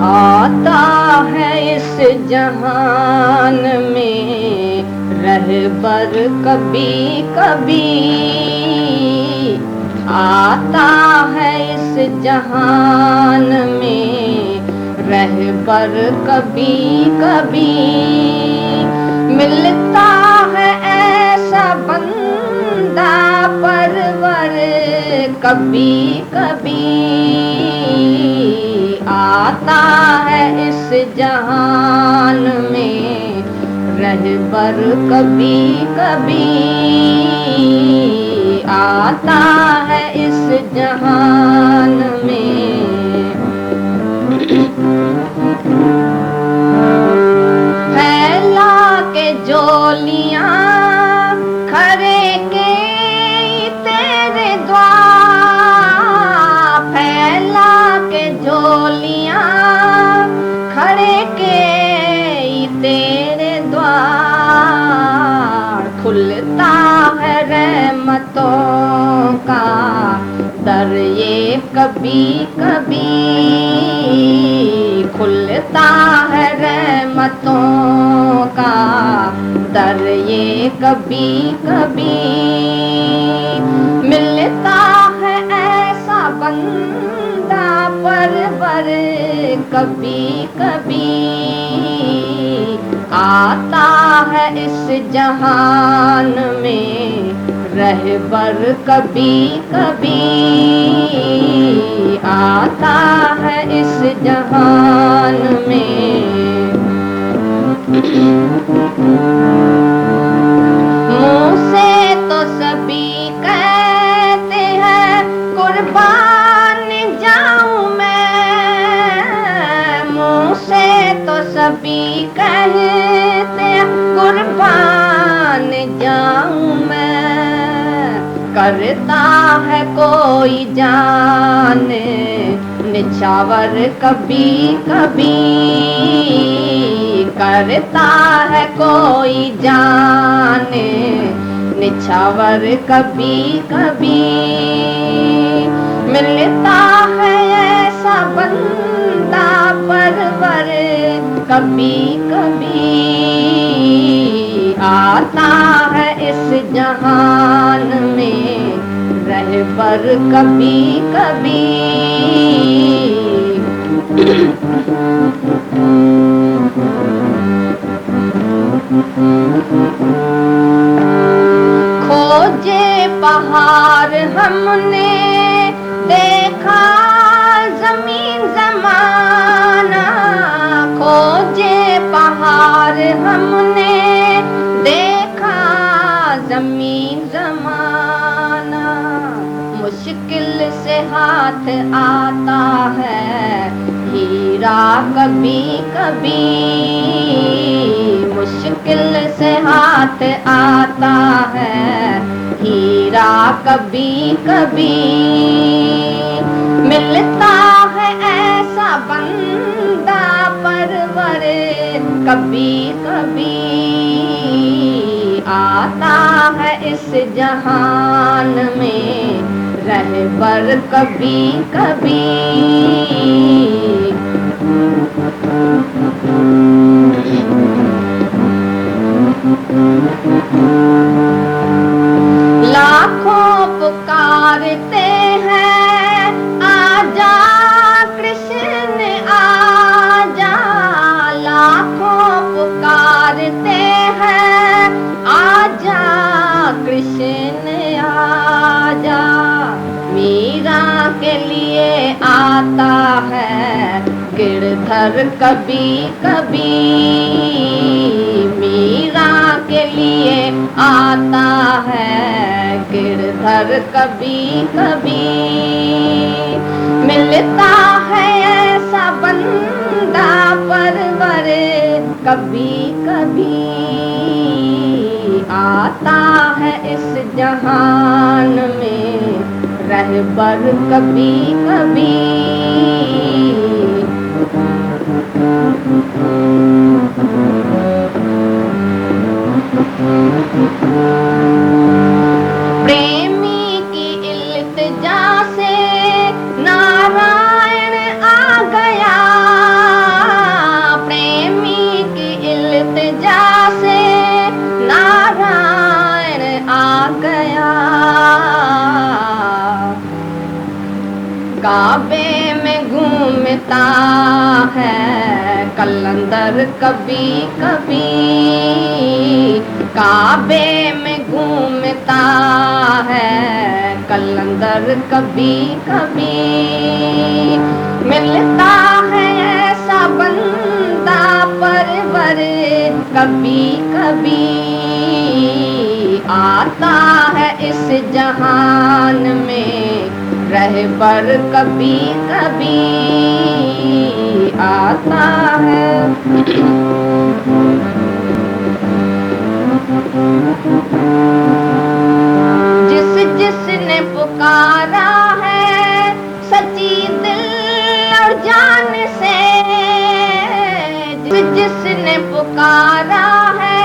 आता है इस जहान में रहबर कभी कभी, आता है इस जहान में रहबर कभी कभी। मिलता है ऐसा बंदा परवर कभी कभी, आता है इस जहान में रहबर कभी कभी, आता है इस जहान में। फैला के जोलियां खरे के तेरे द्वार, फैला के जोलियां खड़े के तेरे द्वार। खुलता है रहमतों का दर ये कभी कभी, खुलता है रहमतों का दर ये कभी कभी। मिलता है ऐसा बंदा परवर कभी कभी, आता है इस जहान में रहबर कभी कभी, आता है इस जहान में। मुँह से तो सभी कहते हैं कुर्बान जाऊं मैं, मुँह से तो सभी कहते हैं कुर्बान जाऊं मैं। करता है कोई जाने निछावर कभी कभी, करता है कोई जाने निछावर कभी कभी। मिलता है ऐसा बंदा परवर कभी कभी, आता है इस जहान में रहबर कभी कभी। खोजे पहाड़ हमने देखा जमीन जमाना, खोजे पहाड़ हमने देखा जमीन जमाना। मुश्किल से हाथ आता है हीरा कभी कभी, मुश्किल से हाथ आता है हीरा कभी कभी। मिलता है ऐसा बंदा परवर कभी कभी, आता है इस जहान में रहबर कभी कभी। लाखों पुकारते हैं आजा कृष्ण आजा, लाखों पुकारते हैं आजा कृष्ण आजा। मीरा के लिए आता है गिरधर कभी कभी, मीरा के लिए आता है गिरधर कभी कभी। मिलता है ऐसा बंदा परवर कभी कभी, आता है इस जहान में रहबर कभी कभी। प्रेमी की इल्तिजा से काबे में घूमता है कलंदर कभी कभी, काबे में घूमता है कलंदर कभी कभी। मिलता है ऐसा बंदा परवर कभी कभी, आता है इस जहान में रहबर कभी कभी, आता है। जिसने पुकारा है सच्ची दिल और जान से, जिसने पुकारा है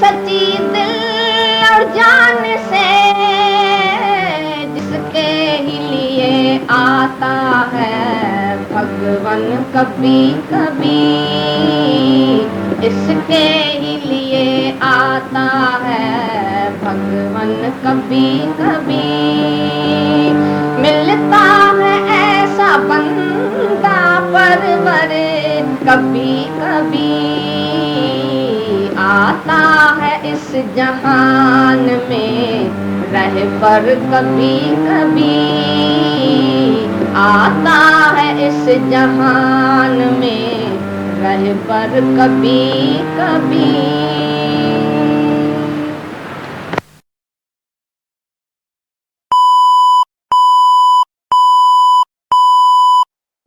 सच्ची दिल और जान से, जिसके ही लिए आता है भगवान कभी कभी, इसके ही लिए आता है भगवान कभी कभी। मिलता है ऐसा बंदा परवर कभी कभी, आता है इस जहान में रहबर कभी कभी, आता है इस जहान में रहबर कभी कभी।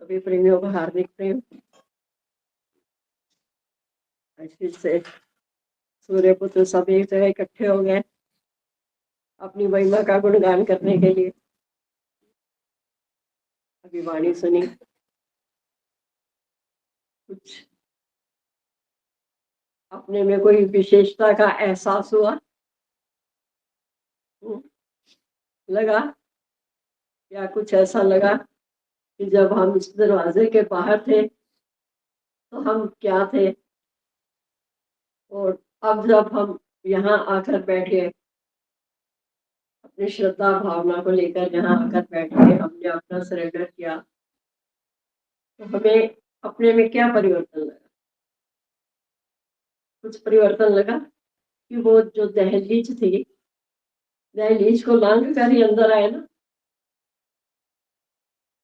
सभी प्रेमियों का हार्दिक प्रेम। फिर से सूर्य पुत्र सब एक जगह इकट्ठे हो गए अपनी महिमा का गुणगान करने के लिए। अभी वाणी सुनी, कुछ अपने में कोई विशेषता का एहसास हुआ, लगा या कुछ ऐसा लगा कि जब हम इस दरवाजे के बाहर थे तो हम क्या थे, और अब जब हम यहाँ आकर बैठे अपनी श्रद्धा भावना को लेकर यहाँ आकर बैठे, हमने अपना सरेंडर किया, तो हमें अपने में क्या परिवर्तन लगा? कुछ परिवर्तन लगा कि वो जो दहलीज थी, दहलीज को लांघ कर ही अंदर आए ना।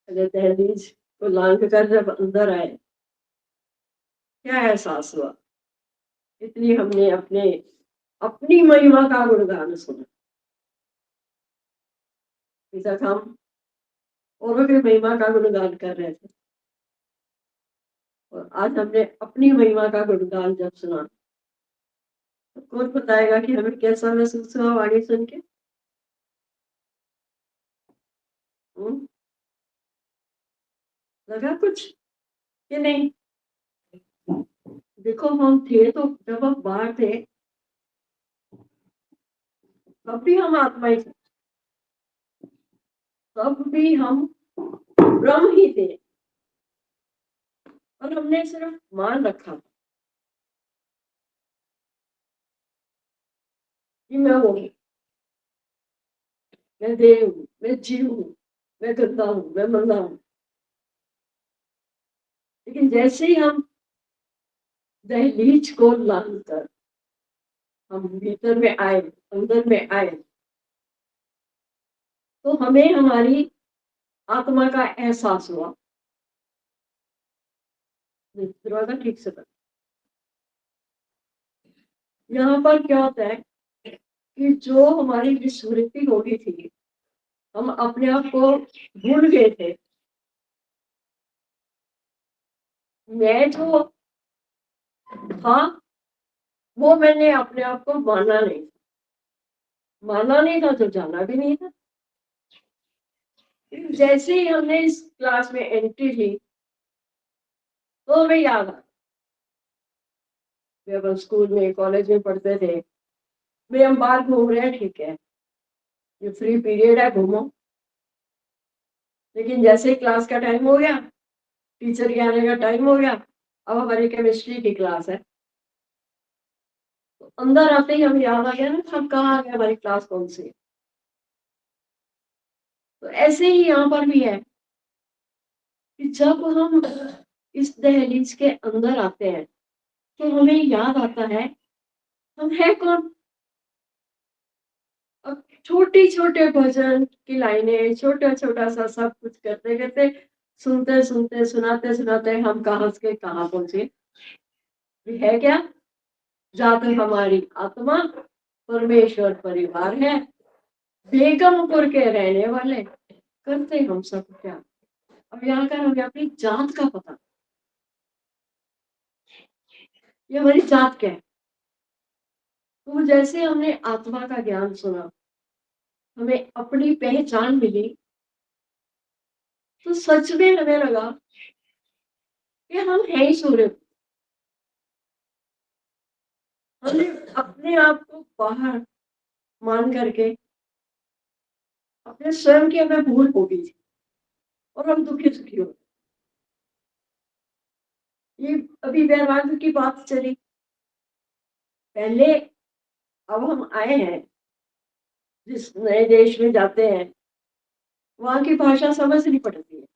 दहलीज को लांघ कर जब अंदर आए, क्या एहसास हुआ? इतनी हमने अपनी महिमा का गुणगान सुना। तक हम औरों की महिमा का गुणगान कर रहे थे, और आज हमने अपनी महिमा का गुणगान जब सुना, तो कौन बताएगा कि हमें कैसा महसूस हुआ वाणी सुन के? लगा कुछ कि नहीं? देखो, हम थे तो जब हम बाहर थे तब भी हम आत्मा ही थे, तब भी हम ब्रह्म ही थे, और हमने सिर्फ मान रखा कि मैं वो हूँ, मैं देव हूँ, मैं जीव हूँ, मैं गंदा हूँ, मैं मंदा हूँ। लेकिन जैसे ही हम दहलीज को लांघ कर हम भीतर में आए, अंदर में आए, तो हमें हमारी आत्मा का एहसास हुआ। दरवाजा ठीक से बंद। यहाँ पर क्या होता है कि जो हमारी विस्मृति हो गई थी, हम अपने आप को भूल गए थे। मैं जो था वो मैंने अपने आप को माना नहीं था, तो जाना भी नहीं था। जैसे ही हमने इस क्लास में एंट्री ली तो हमें याद आ, जब हम स्कूल में कॉलेज में पढ़ते थे, भाई हम बाहर घूम रहे हैं, ठीक है, ये फ्री पीरियड है, घूमो। लेकिन जैसे ही क्लास का टाइम हो गया, टीचर के आने का टाइम हो गया, अब हमारी केमिस्ट्री की क्लास है, तो अंदर आते ही हम याद आ गया ना, हम कहाँ आ गए, हमारी क्लास कौन सी है। तो ऐसे ही यहाँ पर भी है कि जब हम इस दहलीज के अंदर आते हैं तो हमें याद आता है हम है कौन। अब छोटे छोटे भजन की लाइनें, छोटा छोटा सा सब कुछ करते करते, सुनते सुनते, सुनाते सुनाते हम कहाँ से कहाँ पहुंचे। है क्या, जहाँ हमारी आत्मा परमेश्वर परिवार है, बेगमपुर के रहने वाले, करते हम सब क्या। अब यहाँ का हमें अपनी जात का पता, ये हमारी जात क्या है। तो जैसे हमने आत्मा का ज्ञान सुना, हमें अपनी पहचान मिली, तो सच में हमें लगा कि हम है ही सूर्य। हमने अपने आप को बाहर मान करके अपने स्वयं की हमें भूल हो गई थी और हम दुखी सुखी हो। ये अभी वैराग्य की बात चली पहले। अब हम आए हैं, जिस नए देश में जाते हैं वहां की भाषा समझ नहीं पड़ती है,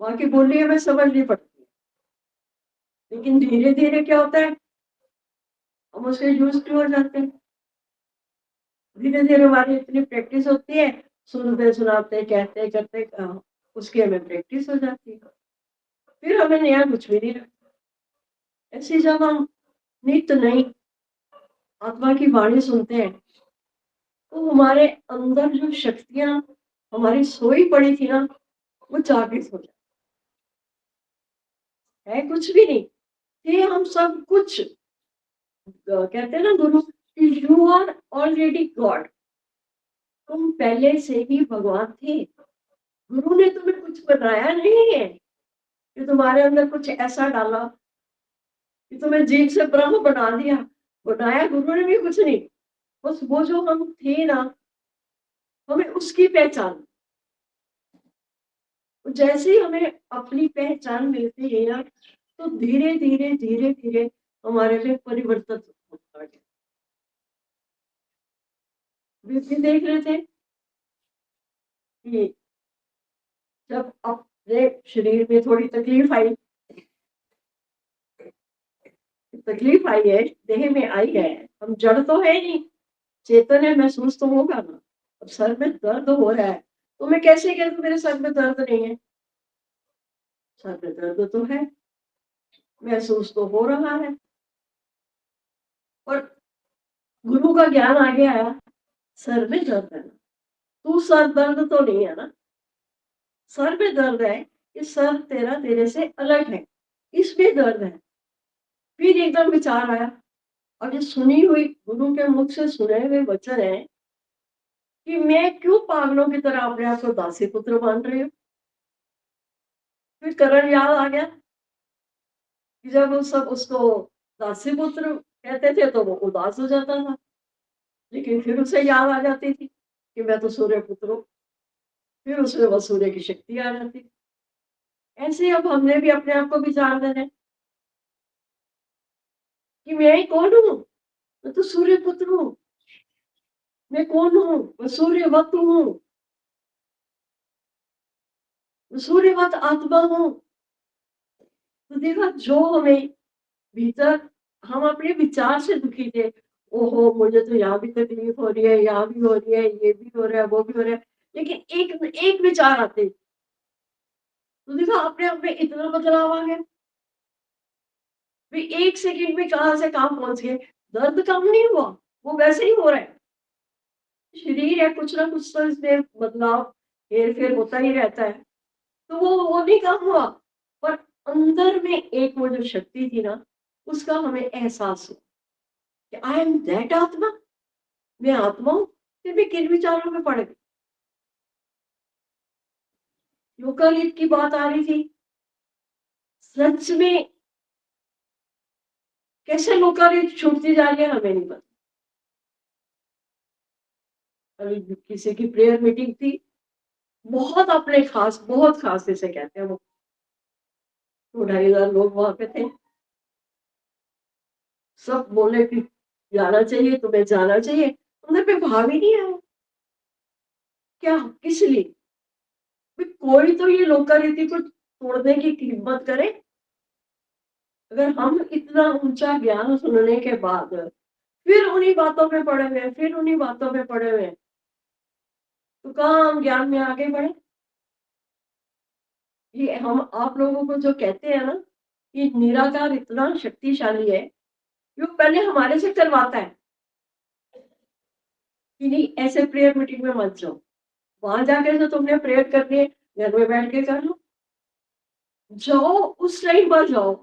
वहां की बोली हमें समझ नहीं पड़ती है। लेकिन धीरे धीरे क्या होता है, हम उसके यूज टू हो जाते हैं। धीरे धीरे हमारी इतनी प्रैक्टिस होती है, सुनते सुनाते कहते करते उसकी हमें प्रैक्टिस हो जाती है, फिर हमें नया कुछ भी नहीं लगता। ऐसे जब हम नित्य नई आत्मा की वाणी सुनते हैं तो हमारे अंदर जो शक्तियां हमारी सोई पड़ी थी ना, वो जागृत हो जाती है। कुछ भी नहीं थे हम सब कुछ। कहते हैं ना गुरु, यू आर ऑलरेडी गॉड, तुम पहले से ही भगवान थे। गुरु ने तुम्हें कुछ बनाया नहीं है कि तुम्हारे अंदर कुछ ऐसा डाला कि तुम्हें जीव से ब्रह्म बना दिया। बनाया गुरु ने भी कुछ नहीं, बस वो जो हम थे ना, हमें उसकी पहचान। जैसे ही हमें अपनी पहचान मिलती है ना, तो धीरे धीरे धीरे धीरे हमारे लिए परिवर्तन होता है। भी देख रहे थे कि जब अपने शरीर में थोड़ी तकलीफ आई, तकलीफ आई है, देह में आई है, हम जड़ तो है नहीं, चेतन है, महसूस तो होगा ना। अब सर में दर्द हो रहा है तो मैं कैसे कह दूं मेरे सर में दर्द नहीं है। सर में दर्द तो है, महसूस तो हो रहा है। और गुरु का ज्ञान आगे आया, सर में दर्द है ना, तू सर दर्द तो नहीं है ना। सर में दर्द है कि सर तेरा तेरे से अलग है, इसमें दर्द है। फिर एकदम विचार आया, और ये सुनी हुई गुरु के मुख से सुने हुए वचन है कि मैं क्यों पागलों की तरह अपने आप को दासी पुत्र मान रही हूँ। फिर करण याद आ गया कि जब वो सब उसको दासी पुत्र कहते थे तो वो उदास हो जाता था, लेकिन फिर उसे याद आ जाती थी कि मैं तो सूर्य पुत्र हूँ, फिर उसमें वो सूर्य की शक्ति आ जाती। ऐसे अब हमने भी अपने आप को विचार देना है कि मैं कौन हूँ, मैं तो सूर्य पुत्र हूँ। मैं कौन हूँ, मैं सूर्यवत हूँ, मैं सूर्यवत आत्मा हूँ। तो देखा, जो हमें भीतर, हम अपने विचार से दुखी थे, ओहो मुझे तो यहाँ भी तकलीफ हो रही है, यहाँ भी हो रही है, ये भी हो रहा है, वो भी हो रहा है, लेकिन एक एक विचार आते तो देखा अपने आप में इतना बदलाव आ गया। भी एक सेकंड में कहां से कहां पहुंच गए। दर्द कम नहीं हुआ, वो वैसे ही हो रहा है। शरीर है, कुछ ना कुछ तो इसमें बदलाव हेर फेर होता ही रहता है, तो वो नहीं कम हुआ। पर अंदर में एक वो जो शक्ति थी ना, उसका हमें एहसास हुआ कि आई एम दैट आत्मा, मैं आत्मा हूं। फिर मैं किन विचारों में पड़ गई। लोकालित की बात आ रही थी, सच में कैसे लोकालित छूटती जा रही है हमें नहीं पता। अभी किसी की प्रेयर मीटिंग थी, बहुत अपने खास, बहुत खास जिसे कहते हैं वो, 2-2,500 लोग वहां पे थे। सब बोले कि जाना चाहिए, तुम्हें जाना चाहिए। अंदर पे भाव ही नहीं आया, क्या किस लिए। कोई तो ये लोकारीति को तोड़ने की हिम्मत करें? अगर हम इतना ऊंचा ज्ञान सुनने के बाद फिर उन्हीं बातों पे पड़े हुए हैं, फिर उन्हीं बातों पे पड़े हुए हैं, तो कहाँ हम ज्ञान में आगे बढ़े? ये हम आप लोगों को जो कहते हैं ना कि निराकार इतना शक्तिशाली है, वो पहले हमारे से करवाता है कि नहीं ऐसे प्रेयर मीटिंग में मत जाओ, वहां जाके तो तुमने प्रेयर करनी है, घर में बैठ के कर लो। जाओ उस टाइम पर जाओ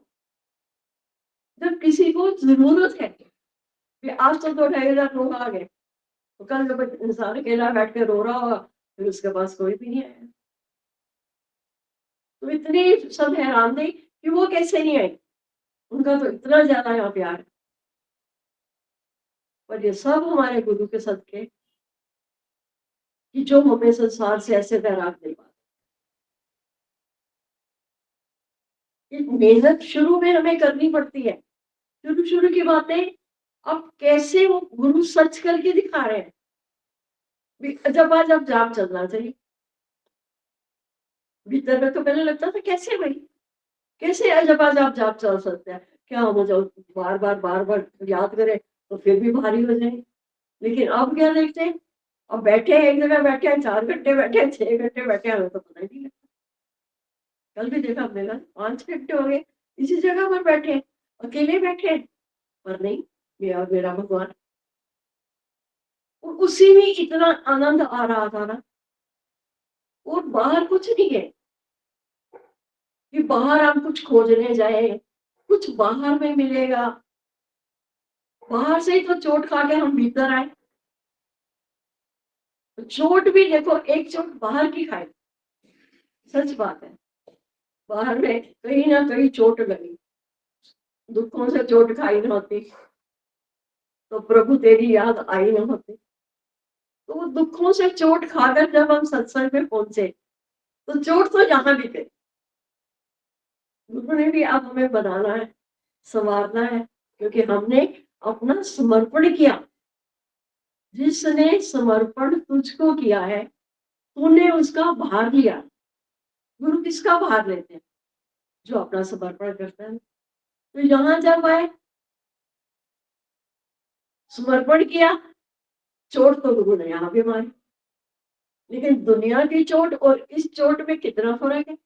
जब किसी को जरूरत है कि आज तो 2,500 लोग आ गए, तो कल जब इंसान अकेला बैठ के रो रहा होगा फिर उसके पास कोई भी नहीं आया। तो इतनी सब हैरान थे कि वो कैसे नहीं आई, उनका तो इतना ज्यादा यहाँ प्यार है। पर ये सब हमारे गुरु के सदके कि जो हमें संसार से ऐसे वैराग दिलवा। मेहनत शुरू में हमें करनी पड़ती है, शुरू शुरू की बातें। अब कैसे वो गुरु सच करके दिखा रहे हैं, जब आज अब जाप चलना चाहिए। भीतर में तो पहले लगता था कैसे भाई, कैसे अजब आप जाप चल सकते हैं, क्या मुझे बार बार याद करें तो फिर भी भारी हो जाए। लेकिन अब क्या देखते हैं, अब बैठे हैं एक जगह, बैठे हैं 4 घंटे, बैठे हैं 6 घंटे बैठे हैं, हमें तो पता ही नहीं लगता। कल भी देखा हमने, 5 घंटे हो गए इसी जगह पर बैठे हैं, अकेले बैठे हैं, पर नहीं मेरा भगवान। और उसी में इतना आनंद आ रहा था ना, और बाहर कुछ नहीं है कि बाहर हम कुछ खोजने जाए, कुछ बाहर में मिलेगा। बाहर से ही तो चोट खा के हम भीतर आए। चोट भी देखो, एक चोट बाहर की खाए, सच बात है, बाहर में कहीं ना कहीं चोट लगी, दुखों से चोट खाई न होती तो प्रभु तेरी याद आई न होती। तो वो दुखों से चोट खाकर जब हम सत्संग में पहुंचे तो चोट तो यहाँ भी गई। गुरु ने भी अब हमें बनाना है, संवारना है, क्योंकि हमने अपना समर्पण किया। जिसने समर्पण तुझको किया है तूने उसका भार लिया। गुरु किसका भार लेते हैं? जो अपना समर्पण करता है। तो यहाँ जब आए, समर्पण किया, चोट तो गुरु ने यहाँ भी मारी, लेकिन दुनिया की चोट और इस चोट में कितना फर्क है।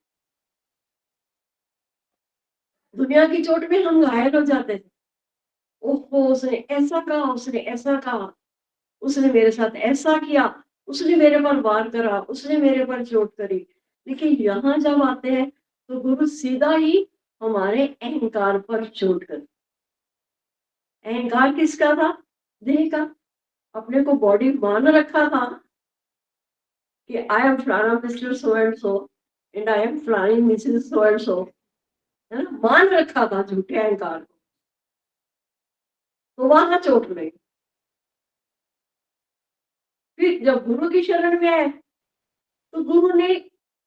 दुनिया की चोट में हम घायल हो जाते थे, ओहो उसने ऐसा कहा, उसने ऐसा कहा, उसने मेरे साथ ऐसा किया, उसने मेरे पर वार करा, उसने मेरे पर चोट करी। लेकिन यहाँ जब आते हैं तो गुरु सीधा ही हमारे अहंकार पर चोट कर। अहंकार किसका था? देह का। अपने को बॉडी मान रखा था कि आई एम फलाना mister so and so and I am फलानी मिसेस सो एंड सो, है ना, मान रखा था झूठे अहंकार को। तो वहां चोट लगी। फिर जब गुरु की शरण में आए तो गुरु ने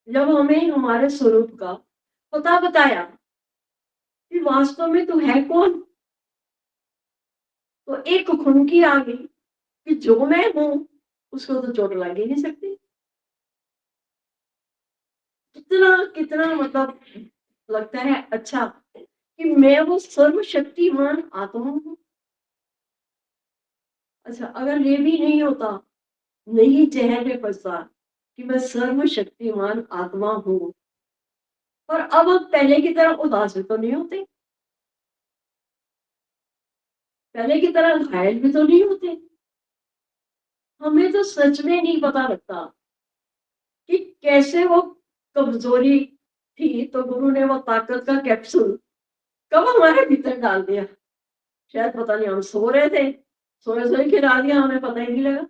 जब हमें हमारे स्वरूप का पता बताया कि वास्तव में तू है कौन, तो एक खुनकी आ गई कि जो मैं हूं उसको तो चोट लग ही नहीं सकती। कितना कितना मतलब लगता है अच्छा कि मैं वो सर्वशक्तिमान आत्मा हूं। अच्छा अगर ये भी नहीं होता, नहीं चेहरे बसता कि मैं सर्वशक्तिमान आत्मा हूं, पर अब हम पहले की तरह उदास भी तो नहीं होते, पहले की तरह घायल भी तो नहीं होते। हमें तो सच में नहीं पता लगता कि कैसे वो कमजोरी थी तो गुरु ने वो ताकत का कैप्सूल कब हमारे भीतर डाल दिया। शायद पता नहीं, हम सो रहे थे, सोए सोए खिला दिया, हमें पता ही नहीं लगा।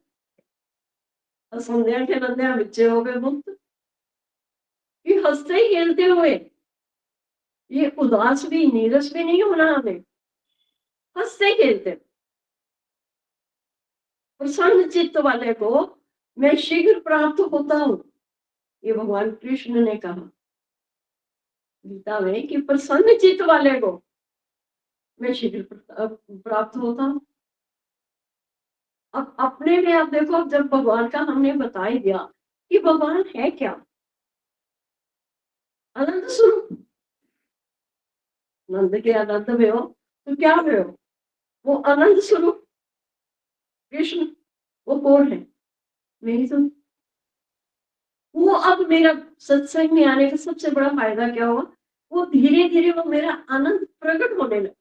और संध्या के नंदे बच्चे हो गए मुक्त, ये हंसते खेलते हुए, ये उदास भी नीरस भी नहीं होना हमें, हंसते खेलते। प्रसन्न चित्त वाले को मैं शीघ्र प्राप्त होता हूं, ये भगवान कृष्ण ने कहा गीता में कि प्रसन्न चित्त वाले को मैं शीघ्र प्राप्त होता हूं। अब अपने में आप देखो, अब जब भगवान का हमने बता ही दिया कि भगवान है क्या, अनंत स्वरूप। नंद के अनंत में हो तो क्या में हो? वो अनंत स्वरूप कृष्ण, वो कौन है? मेरी तो वो अब मेरा सत्संग में आने का सबसे बड़ा फायदा क्या हुआ, वो धीरे धीरे वो मेरा आनंद प्रकट होने लगा।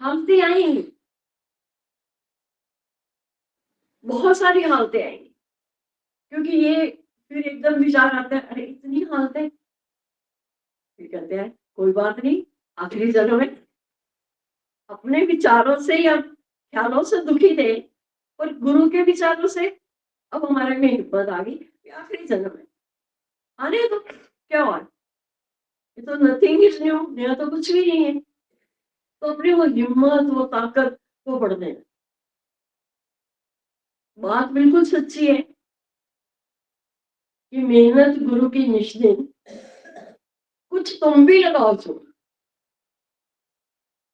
हालतें आएंगी, बहुत सारी हालतें आएंगी, क्योंकि ये फिर एकदम विचार आता है, अरे इतनी हालतें, फिर कहते हैं कोई बात नहीं, आखिरी जन्म में अपने विचारों से या ख्यालों से दुखी थे, और गुरु के विचारों से अब हमारे में हिम्मत आ गई, आखिरी जन्म में आने तो क्या हुआ, ये तो नथिंग इज न्यू, नया तो कुछ भी नहीं है। तो अपनी वो हिम्मत, वो ताकत को बढ़ने, बात बिल्कुल सच्ची है कि मेहनत गुरु की निष्दिन, कुछ तुम भी लगाओ छोड़।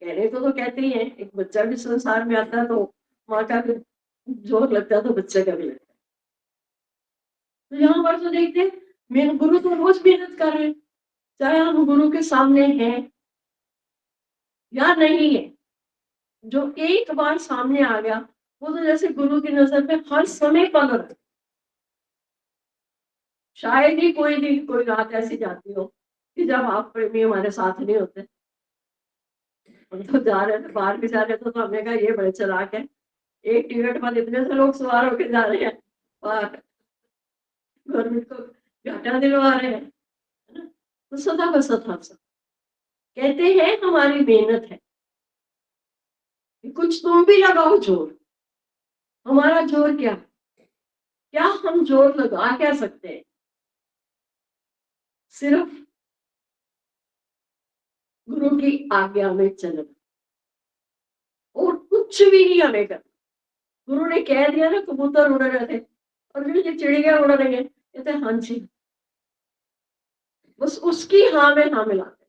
कहने को तो कहते ही है, एक बच्चा भी संसार में आता है तो माँ का भी जोर लगता है तो बच्चे का भी लगता है। तो यहाँ पर तो देखते हैं मेरे गुरु तो रोज मेहनत कर रहे हैं, चाहे हम गुरु के सामने हैं या नहीं है। जो एक बार सामने आ गया वो तो जैसे गुरु की नजर में हर समय पल रहा है। शायद ही कोई दिन कोई रात ऐसी जाती हो कि जब आप प्रेमी हमारे साथ नहीं होते। हम तो जा रहे थे, बाहर भी जा रहे थे तो हमने कहा ये बड़े चालाक है, एक टिकट पर इतने से लोग सवार होकर जा रहे हैं और गवर्नमेंट को घाटा दिलवा रहे हैं, है ना? तो सदा का सदा सब कहते हैं हमारी मेहनत है, कुछ तुम भी लगाओ जोर। हमारा जोर क्या, क्या हम जोर लगा क्या सकते हैं? सिर्फ गुरु की आज्ञा में चलना, और कुछ भी नहीं हमें करना। गुरु ने कह दिया ना कबूतर उड़ रहे थे और जो ये चिड़िया उड़ रही है, कहते हाँ जी, बस उसकी हाँ में हाँ मिलाते।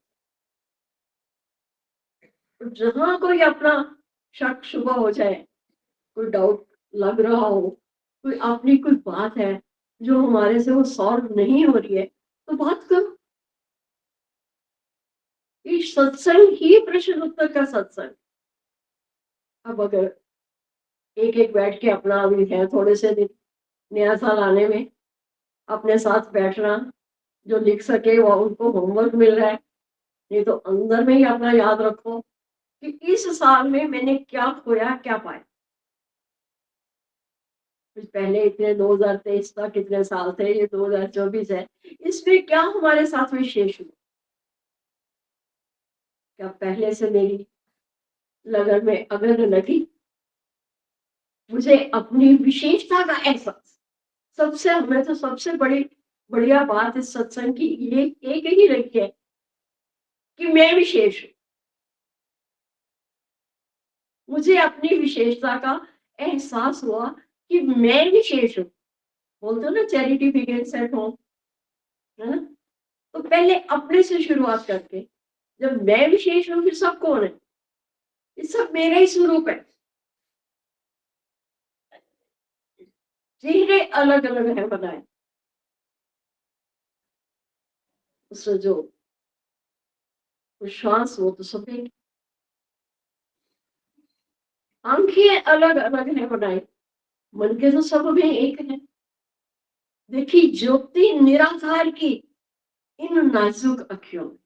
तो जहां कोई अपना शक शुबा हो जाए, कोई डाउट लग रहा हो, कोई अपनी कोई बात है जो हमारे से वो सॉल्व नहीं हो रही है, तो बात करो। ये सत्संग ही प्रश्न उत्तर का सत्संग। अब अगर एक एक बैठ के अपना अभी है थोड़े से दिन, नया साल आने में अपने साथ बैठना, जो लिख सके वो उनको होमवर्क मिल रहा है, नहीं तो अंदर में ही अपना याद रखो कि इस साल में मैंने क्या खोया क्या पाया। पहले इतने 2023 तक कितने साल थे, ये 2024 है, इसमें क्या हमारे साथ विशेष हुआ? क्या पहले से मेरी लगन में अगर लगी? मुझे अपनी विशेषता का एहसास, सबसे हमें तो सबसे बड़ी बढ़िया बात इस सत्संग की ये एक ही रही है कि मैं विशेष हूं। मुझे अपनी विशेषता का एहसास हुआ कि मैं विशेष हूँ। बोलते हो ना चैरिटी बिगिंस एट होम, है ना? तो पहले अपने से शुरुआत करके, जब मैं विशेष हूँ फिर सब कौन है? ये सब मेरा ही स्वरूप है। चेहरे अलग अलग है बनाए, उससे जो श्वास वो तो सब एक, आंखें अलग अलग है बनाई, मन के तो सब में एक है। देखी ज्योति निराकार की इन नाजुक अखियों में।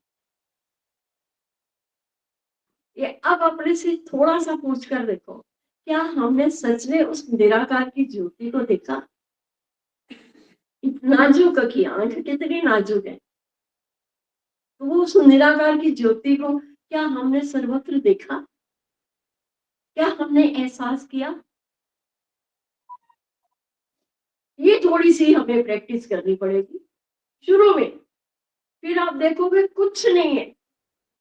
ये अब अपने से थोड़ा सा पूछ कर देखो, क्या हमने सच में उस निराकार की ज्योति को देखा? नाजुक अखी, आंख कितनी नाजुक है, तो वो उस निराकार की ज्योति को क्या हमने सर्वत्र देखा? क्या हमने एहसास किया? ये थोड़ी सी हमें प्रैक्टिस करनी पड़ेगी शुरू में। फिर आप देखोगे कुछ नहीं है,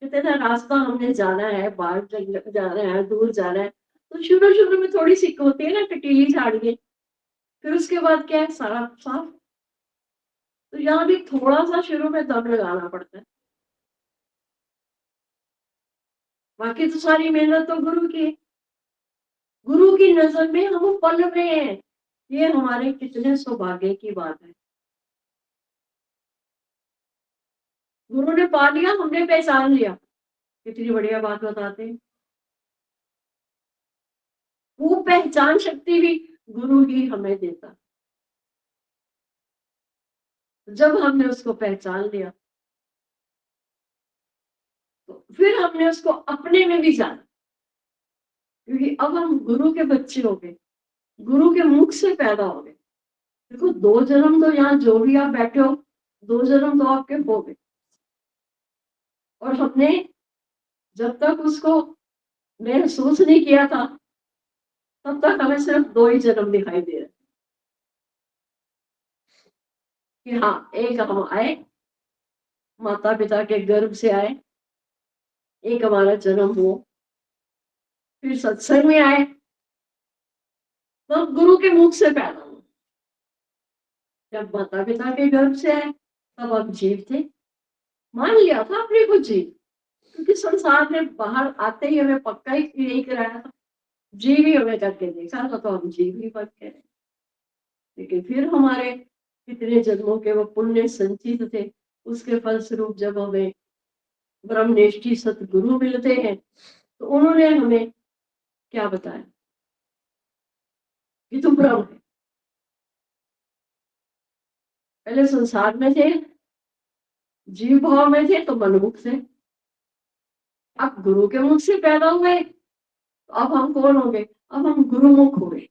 इतना रास्ता हमने जाना है, बाहर जाना है, दूर जाना है, तो शुरू शुरू में थोड़ी सी होती है ना कटीली झाड़ियां, फिर उसके बाद क्या है, सारा साफ। तो यहाँ भी थोड़ा सा शुरू में दम लगाना पड़ता है, बाकी तो सारी मेहनत तो गुरु की है। गुरु की नजर में हम पल रहे हैं, ये हमारे कितने सौभाग्य की बात है। गुरु ने पा लिया, हमने पहचान लिया, कितनी बढ़िया बात बताते हैं। वो पहचान शक्ति भी गुरु ही हमें देता। जब हमने उसको पहचान लिया तो फिर हमने उसको अपने में भी जाना, क्योंकि अब हम गुरु के बच्चे हो गए, गुरु के मुख से पैदा हो गए। देखो 2 जन्म तो यहाँ जो भी आप बैठे हो, 2 जन्म तो आपके हो गए, और हमने जब तक उसको महसूस नहीं किया था तब तक हमें सिर्फ 2 ही जन्म दिखाई दे रहे कि हाँ, एक हम आए, माता पिता के गर्भ से आए, एक हमारा जन्म हुआ, फिर सत्संग में आए, तो गुरु के मुख से पैदा हुआ। जब माता पिता के गर्भ से आए तब हम जीव थे, मान लिया था अपने को जीव, क्योंकि संसार में बाहर आते ही हमें पक्का ही नहीं कराया था, जीव ही हमें करके देखा था, तो हम जीव ही बन के रहे। लेकिन फिर हमारे कितने जन्मों के वो पुण्य संचित थे, उसके फलस्वरूप जब हमें ब्रह्मनिष्ठी सतगुरु मिलते हैं तो उन्होंने हमें क्या बताया कि तुम ब्रह्म है। पहले संसार में थे, जीव भाव में थे, तो मनमुख थे। अब गुरु के मुख से पैदा हुए तो अब हम कौन हो गए? अब हम गुरुमुख हो गए,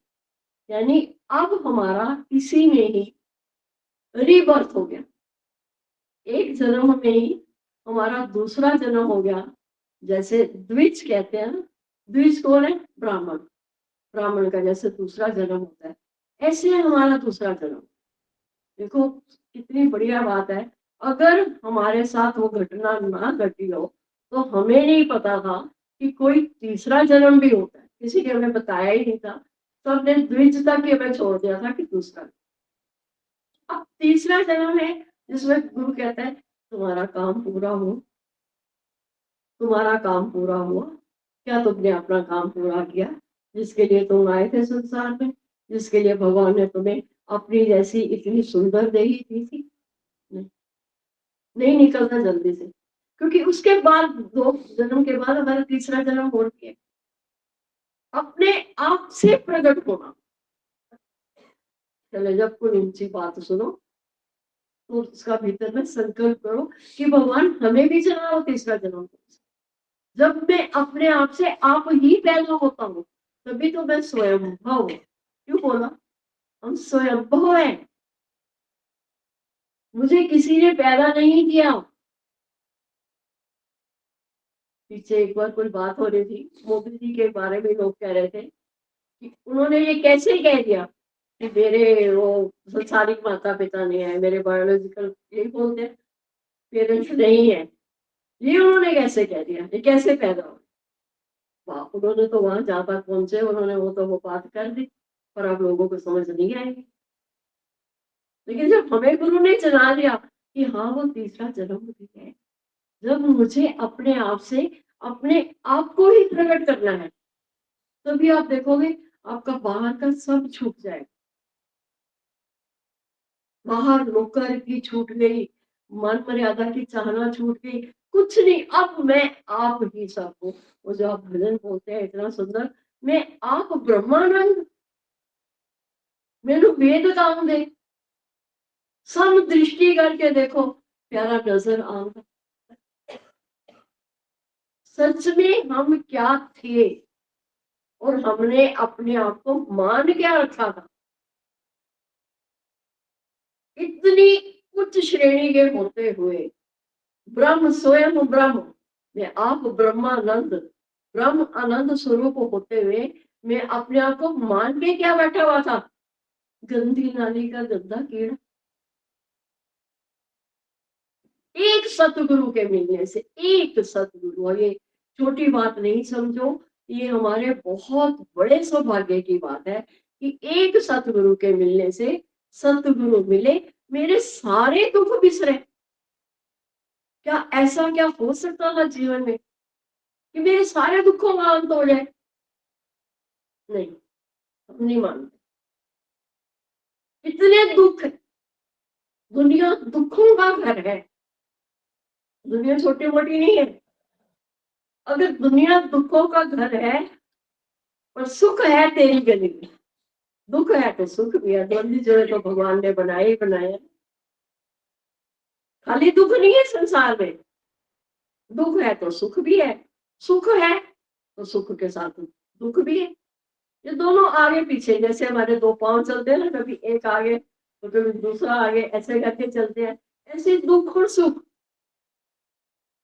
यानी अब हमारा इसी में ही रीबर्थ हो गया। एक जन्म में ही हमारा दूसरा जन्म हो गया। जैसे द्विज कहते हैं ना, द्विज कौन है? ब्राह्मण। ब्राह्मण का जैसे दूसरा जन्म होता है, ऐसे हमारा दूसरा जन्म। देखो कितनी बढ़िया बात है। अगर हमारे साथ वो घटना ना घटी हो तो हमें नहीं पता था कि कोई तीसरा जन्म भी होता है, किसी ने हमें बताया ही नहीं था। सबने द्विज तक ही हमें छोड़ दिया था कि दूसरा। अब तीसरा जन्म है जिसमें गुरु कहता है तुम्हारा काम पूरा हो, तुम्हारा काम पूरा हुआ। क्या तुमने अपना काम पूरा किया जिसके लिए तुम आए थे संसार में, जिसके लिए भगवान ने तुम्हें अपनी जैसी इतनी सुंदर देही दी थी? नहीं, नहीं निकलता जल्दी से, क्योंकि उसके बाद 2 जन्म के बाद हमारा तीसरा जन्म हो गया, अपने आप से प्रकट होना। चले जब कोई ऊंची बात सुनो तो उसका भीतर में संकल्प करो कि भगवान हमें भी चला हो तीसरा जन्म। जब मैं अपने आप से आप ही पैदा होता हूँ तभी तो मैं स्वयंभव हूँ। क्यों बोला? हम स्वयंभव है, मुझे किसी ने पैदा नहीं किया। पीछे एक बार कोई बात हो रही थी, मोदी जी के बारे में लोग कह रहे थे कि उन्होंने ये कैसे कह दिया कि मेरे वो संसारिक माता पिता नहीं है, मेरे बायोलॉजिकल यही बोलते हैं पेरेंट्स नहीं है। ये उन्होंने कैसे कह दिया, ये कैसे पैदा हो? उन्होंने तो वहां जहां तक पहुंचे उन्होंने वो बात कर दी, पर अब लोगों को समझ नहीं आएगी। लेकिन जब हमें गुरु ने चला दिया कि हाँ वो तीसरा जन्म भी है, जब मुझे अपने आप से अपने आप को ही प्रकट करना है, तभी आप देखोगे आपका बाहर का सब छूट जाएगा। बाहर नौकर की छूट गई, मान मर्यादा की चाहना छूट गई, कुछ नहीं। अब मैं आप ही सब हूँ। वो जो आप भजन बोलते हैं इतना सुंदर, मैं आप ब्रह्मानंद, मेनू वेद काम दे, सम दृष्टि करके देखो प्यारा नजर आऊंगा। सच में हम क्या थे और हमने अपने आप को मान क्या रखा था। इतनी उच्च श्रेणी के होते हुए ब्रह्म स्वयं ब्रह्म, मैं आप ब्रह्मानंद ब्रह्म आनंद स्वरूप होते हुए मैं अपने आप को मान के क्या बैठा हुआ था? गंदी नाली का गंदा कीड़ा। एक सतगुरु के मिलने से, एक सतगुरु, और ये छोटी बात नहीं समझो, ये हमारे बहुत बड़े सौभाग्य की बात है कि एक सतगुरु के मिलने से, सतगुरु मिले मेरे सारे दुख बिसरे। क्या ऐसा क्या हो सकता था जीवन में कि मेरे सारे दुखों का अंत हो जाए? नहीं, हम नहीं मानते। इतने दुख, दुनिया दुखों का घर है, दुनिया छोटी मोटी नहीं है। अगर दुनिया दुखों का घर है और सुख है तेरी गली में, दुख है तो सुख भी है, दोनों जो है तो भगवान ने बनाए ही बनाए। खाली दुख नहीं है संसार में, दुख है तो सुख भी है, सुख है तो सुख के साथ दुख भी है। ये दोनों आगे पीछे, जैसे हमारे दो पांव चलते हैं ना, कभी एक आगे तो कभी दूसरा आगे, ऐसे करके चलते हैं। ऐसे दुख और सुख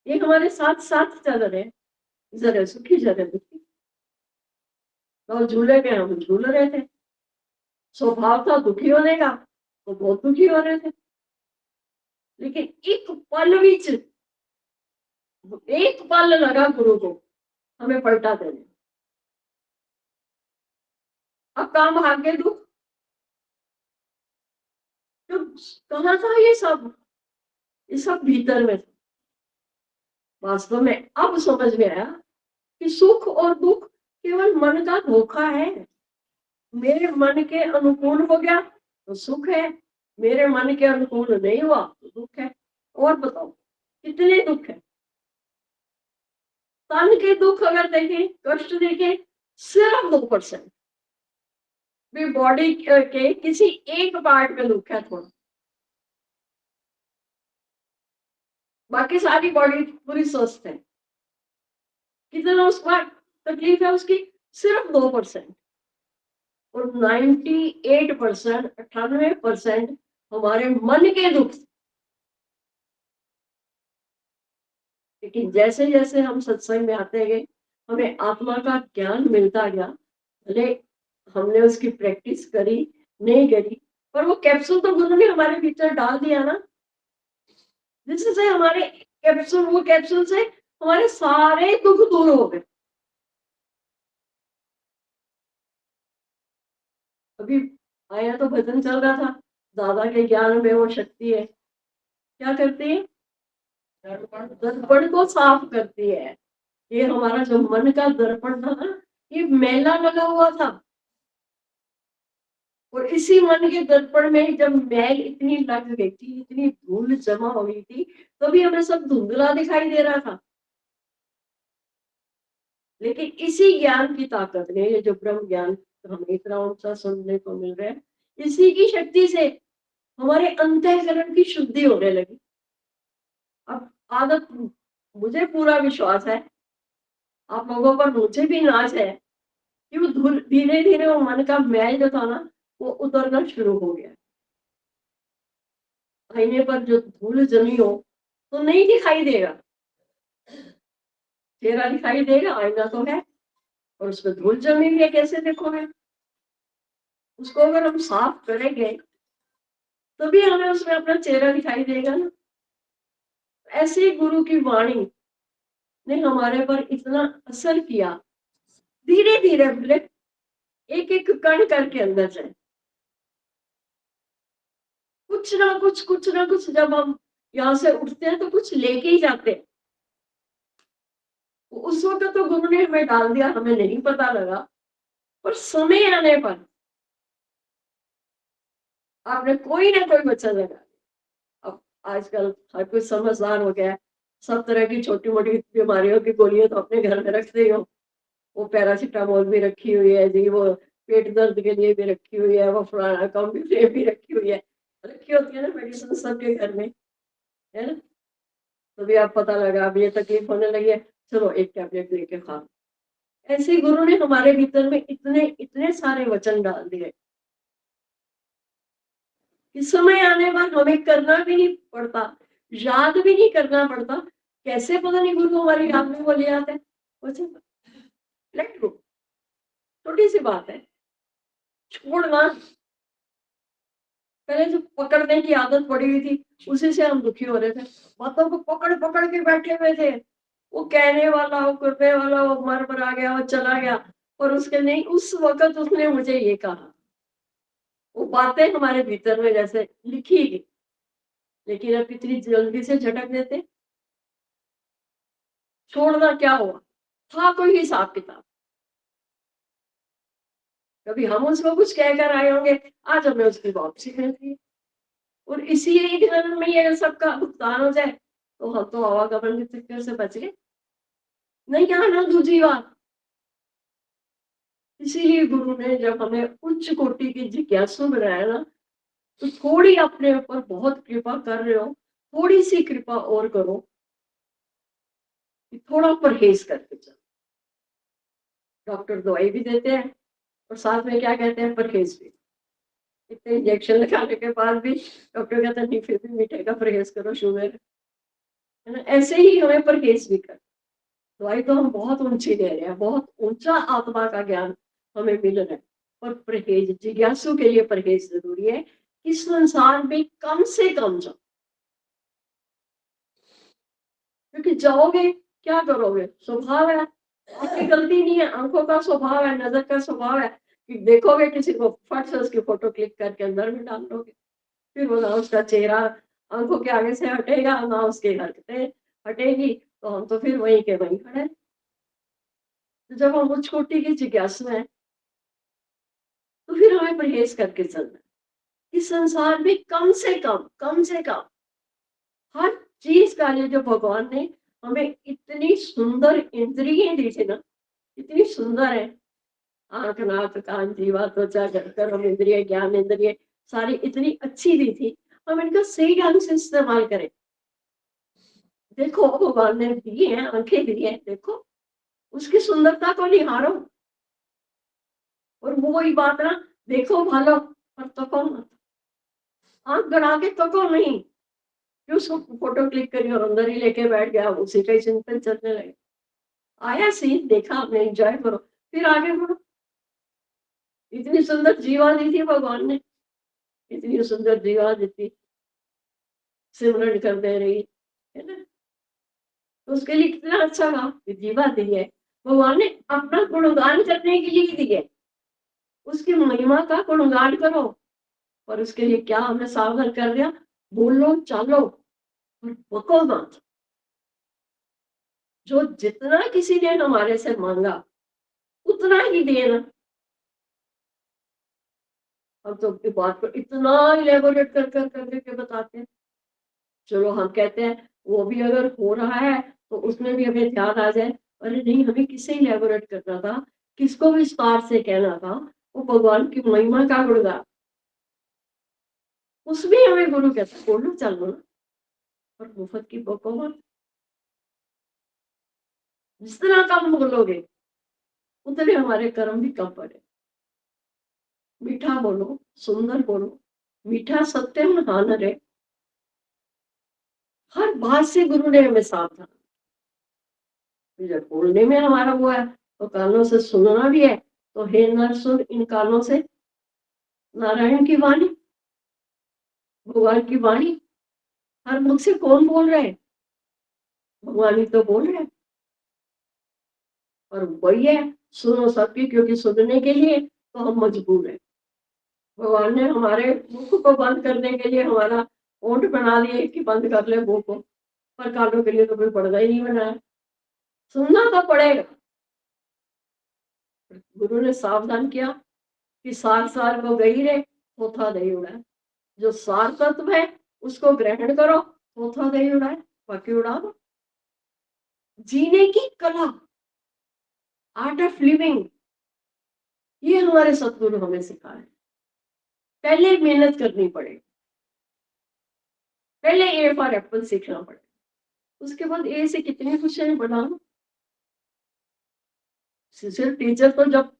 ये हमारे साथ साथ चल रहे हैं, जरा सुखी जरा दुखी। तो झूले के हम झूल रहे थे, स्वभाव था दुखी होने का तो बहुत दुखी हो रहे थे। लेकिन एक पल लगा गुरु को हमें पलटा देने। अब काम आगे दुख, तो कहा था ये सब भीतर में था। वास्तव में अब समझ में आया कि सुख और दुख केवल मन का धोखा है। मेरे मन के अनुकूल हो गया तो सुख है, मेरे मन के अनुकूल नहीं हुआ तो दुख है। और बताओ कितने दुख है। तन के दुख अगर देखें, कष्ट देखें, सिर्फ 2%। बॉडी के किसी एक पार्ट में दुख है थोड़ा, बाकी सारी बॉडी पूरी स्वस्थ है। कितना उसका तकलीफ है उसकी, सिर्फ 2%। और 98%, 98% हमारे मन के दुख। लेकिन जैसे जैसे हम सत्संग में आते गए, हमें आत्मा का ज्ञान मिलता गया। भले हमने उसकी प्रैक्टिस करी नहीं करी, पर वो कैप्सूल तो गुरु ने हमारे भीतर डाल दिया ना, जिससे हमारे वो कैप्सूल से हमारे सारे दुख दूर हो गए। अभी आया तो भजन चल रहा था, दादा के ज्ञान में वो शक्ति है, क्या करती है, दर्पण को साफ करती है। ये हमारा जो मन का दर्पण था ना, ये मैला लगा हुआ था। और इसी मन के दर्पण में जब मैल इतनी लग गई थी, इतनी धूल जमा हो गई थी, तभी हमें सब धुंधला दिखाई दे रहा था। लेकिन इसी ज्ञान की ताकत ने, ये जो ब्रह्म ज्ञान हमें इतना ऊंचा सुनने को मिल रहा है, इसी की शक्ति से हमारे अंतःकरण की शुद्धि होने लगी। अब आदत, मुझे पूरा विश्वास है, आप लोगों पर मुझे भी नाज है कि वो धीरे धीरे वो मन का मैल जो था ना, वो उतरना शुरू हो गया। आईने पर जो धूल जमी हो तो नहीं दिखाई देगा, चेहरा दिखाई देगा, आईना तो है, और उसमें धूल जमी हुई है, कैसे देखोगे। उसको अगर हम साफ करेंगे तभी हमें उसमें अपना चेहरा दिखाई देगा ना। ऐसे ही गुरु की वाणी ने हमारे पर इतना असर किया, धीरे धीरे भले एक एक कण करके अंदर जाए, कुछ ना कुछ जब हम यहाँ से उठते हैं तो कुछ लेके ही जाते हैं। उस वक्त तो गुरु ने हमें डाल दिया, हमें नहीं पता लगा, पर समय आने पर आपने कोई ना कोई वचन लगा। अब आजकल हर कोई समझदार हो गया है, सब तरह की छोटी मोटी बीमारियों की गोलियां तो अपने घर में रखते ही हो। वो पैरासिटामोल भी रखी हुई है जी, वो पेट दर्द के लिए भी रखी हुई है, वो फलाना कॉम्बिफ्लेम भी रखी हुई है, रखी होती है ना मेडिसिन सबके घर में, है ना। तो भी आप पता लगा अब ये तकलीफ होने लगी है, चलो एक टैबलेट लेके खा। ऐसे ही गुरु ने हमारे भीतर में इतने इतने सारे वचन डाल दिए कि समय आने पर हमें करना भी नहीं पड़ता, याद भी नहीं करना पड़ता। कैसे पता नहीं गुरु हमारी याद में वो ले आते हैं वचन। लेट गो, छोटी सी बात है, छोड़ना। पहले जो पकड़ने की आदत पड़ी हुई थी उसी से हम दुखी हो रहे थे, बातों को पकड़ पकड़ के बैठे हुए थे। वो कहने वाला, वो करने वाला, वो मर पर आ गया, वो चला गया, और उसके नहीं, उस वक्त उसने मुझे ये कहा। वो बातें हमारे भीतर में जैसे लिखी गई, लेकिन अब इतनी जल्दी से झटक देते। छोड़ना क्या हुआ, था कोई हिसाब किताब। कभी हम उसको कुछ कहकर आए होंगे, आज हमें उसकी वापसी मिलती है, और इसी एक जन्म में ये सबका भुगतान हो जाए तो हम तो आवागमन के चक्कर से बच गए, नहीं आना दूसरी बात। इसीलिए गुरु ने जब हमें उच्च कोटि की जिज्ञासु बनाया ना, तो थोड़ी अपने ऊपर बहुत कृपा कर रहे हो, थोड़ी सी कृपा और करो कि थोड़ा परहेज करके चलो। डॉक्टर दवाई भी देते हैं और साथ में क्या कहते हैं, परहेज भी। इतने इंजेक्शन लगाने के बाद भी डॉक्टर कहता है नहीं फिर भी मीठे का परहेज करो, शुगर है ना। ऐसे ही हमें परहेज भी कर। दवाई तो हम बहुत ऊंची ले रहे हैं, बहुत ऊंचा आत्मा का ज्ञान हमें मिल रहा है, और परहेज, जिज्ञासु के लिए परहेज जरूरी है कि संसार में कम से कम जाओ। क्योंकि जाओगे क्या करोगे, स्वभाव है, आपकी गलती नहीं है, आंखों का स्वभाव है, नजर का स्वभाव है कि देखोगे किसी को, फट से उसकी फोटो क्लिक करके अंदर में डाल दोगे, फिर वो ना उसका चेहरा आंखों के आगे से हटेगा, ना उसकी हरकतें हटेगी, तो हम तो फिर वहीं के वहीं खड़े। तो जब हम उच्च कोटि की जिज्ञासु हैं, तो फिर हमें परहेज करके चलना है कि संसार में कम से कम हर चीज का लिए जो भगवान ने हमें इतनी सुंदर इंद्रियें दी थी ना, इतनी सुंदर है, आंख नाक कान जीवा त्वचा कर्म इंद्रिय ज्ञान इंद्रिय सारी इतनी अच्छी दी थी, हम इनका सही ढंग से इस्तेमाल करें। देखो भगवान ने दी है, आंखें दी है, देखो उसकी सुंदरता को निहारो, और वो वही बात ना, देखो भालो पर तको मत, आंख गड़ा के तको नहीं, क्यों उसको फोटो क्लिक करी और अंदर ही लेके बैठ गया, उसी का ही चिंतन चलने लगे। आया सीन, देखा आपने, एंजॉय करो, फिर आगे बढ़ो। इतनी सुंदर जीवा दी थी भगवान ने, इतनी सुंदर जीवा दी थी, सिमरन कर दे रही है ना, तो उसके लिए कितना अच्छा काम जीवा दी है भगवान ने, अपना गुणगान करने के लिए दी है, उसकी महिमा का गुणगान करो। और उसके लिए क्या हमें सावधान कर दिया, बोलो चालो और बको मत। जो जितना किसी ने हमारे से मांगा उतना ही देना। हम तो अपनी बात को इतना इलेबोरेट कर कर करके बताते हैं, चलो हम कहते हैं वो भी अगर हो रहा है तो उसमें भी हमें ध्यान आ जाए, अरे नहीं हमें किसे इलेबोरेट करना था, किसको विस्तार से कहना था, वो भगवान की महिमा का गुणगान, उसमें हमें गुरु कहता है बोलो चलो ना, और मुफ्त की बको मत। जितना कम बोलोगे उतने हमारे कर्म भी कम पड़े। मीठा बोलो, सुंदर बोलो, मीठा सत्यम हानरे, हर बात से गुरु ने हमें सावधान। जब बोलने में हमारा वो है तो कानों से सुनना भी है, तो हे नर सुन इन कानों से नारायण की वाणी, भगवान की वाणी। हर मुख से कौन बोल रहे हैं, भगवान ही तो बोल रहे हैं। और वही है, सुनो सबकी, क्योंकि सुनने के लिए तो हम मजबूर हैं। भगवान ने हमारे मुख को बंद करने के लिए हमारा ओंठ बना दिए कि बंद कर ले मुंह को, पर कानों के लिए तो कोई पर्दा ही नहीं बनाया, सुनना तो पड़ेगा। गुरु ने सावधान किया कि सार सार को गई रे थोथा दही उड़ाए, जो सार तत्व है उसको ग्रहण करो, थोथा दही उड़ाए बाकी उड़ा दो। जीने की कला, आर्ट ऑफ लिविंग, ये हमारे सतगुरु हमें सिखाए। पहले मेहनत करनी पड़ेगी, पहले ए फॉर एप्पल सीखना पड़ेगा, उसके बाद ए से कितने क्वेश्चन बढ़ाना। सिर्फ टीचर तो जब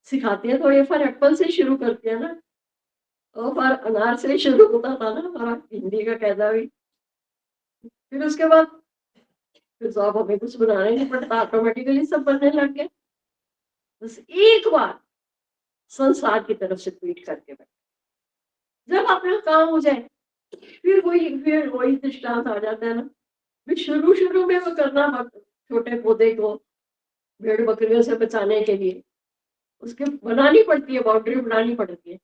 सिखाती है तो ए फॉर एप्पल से शुरू करती है ना, ओ फॉर अनार से शुरू होता था ना हमारा हिंदी का कहना भी। फिर उसके बाद फिर तो अब हमें कुछ बनाना ही नहीं पड़ता, ऑटोमेटिकली सब बनने लग गए। बस एक बार संसार की तरफ से ट्वीट करके बैठ, जब अपना काम हो जाए फिर वही दृष्टांत आ जाता है ना। फिर शुरू शुरू में वो करना छोटे पौधे को भेड़ बकरियों से बचाने के लिए उसके बनानी पड़ती है, बाउंड्री बनानी पड़ती है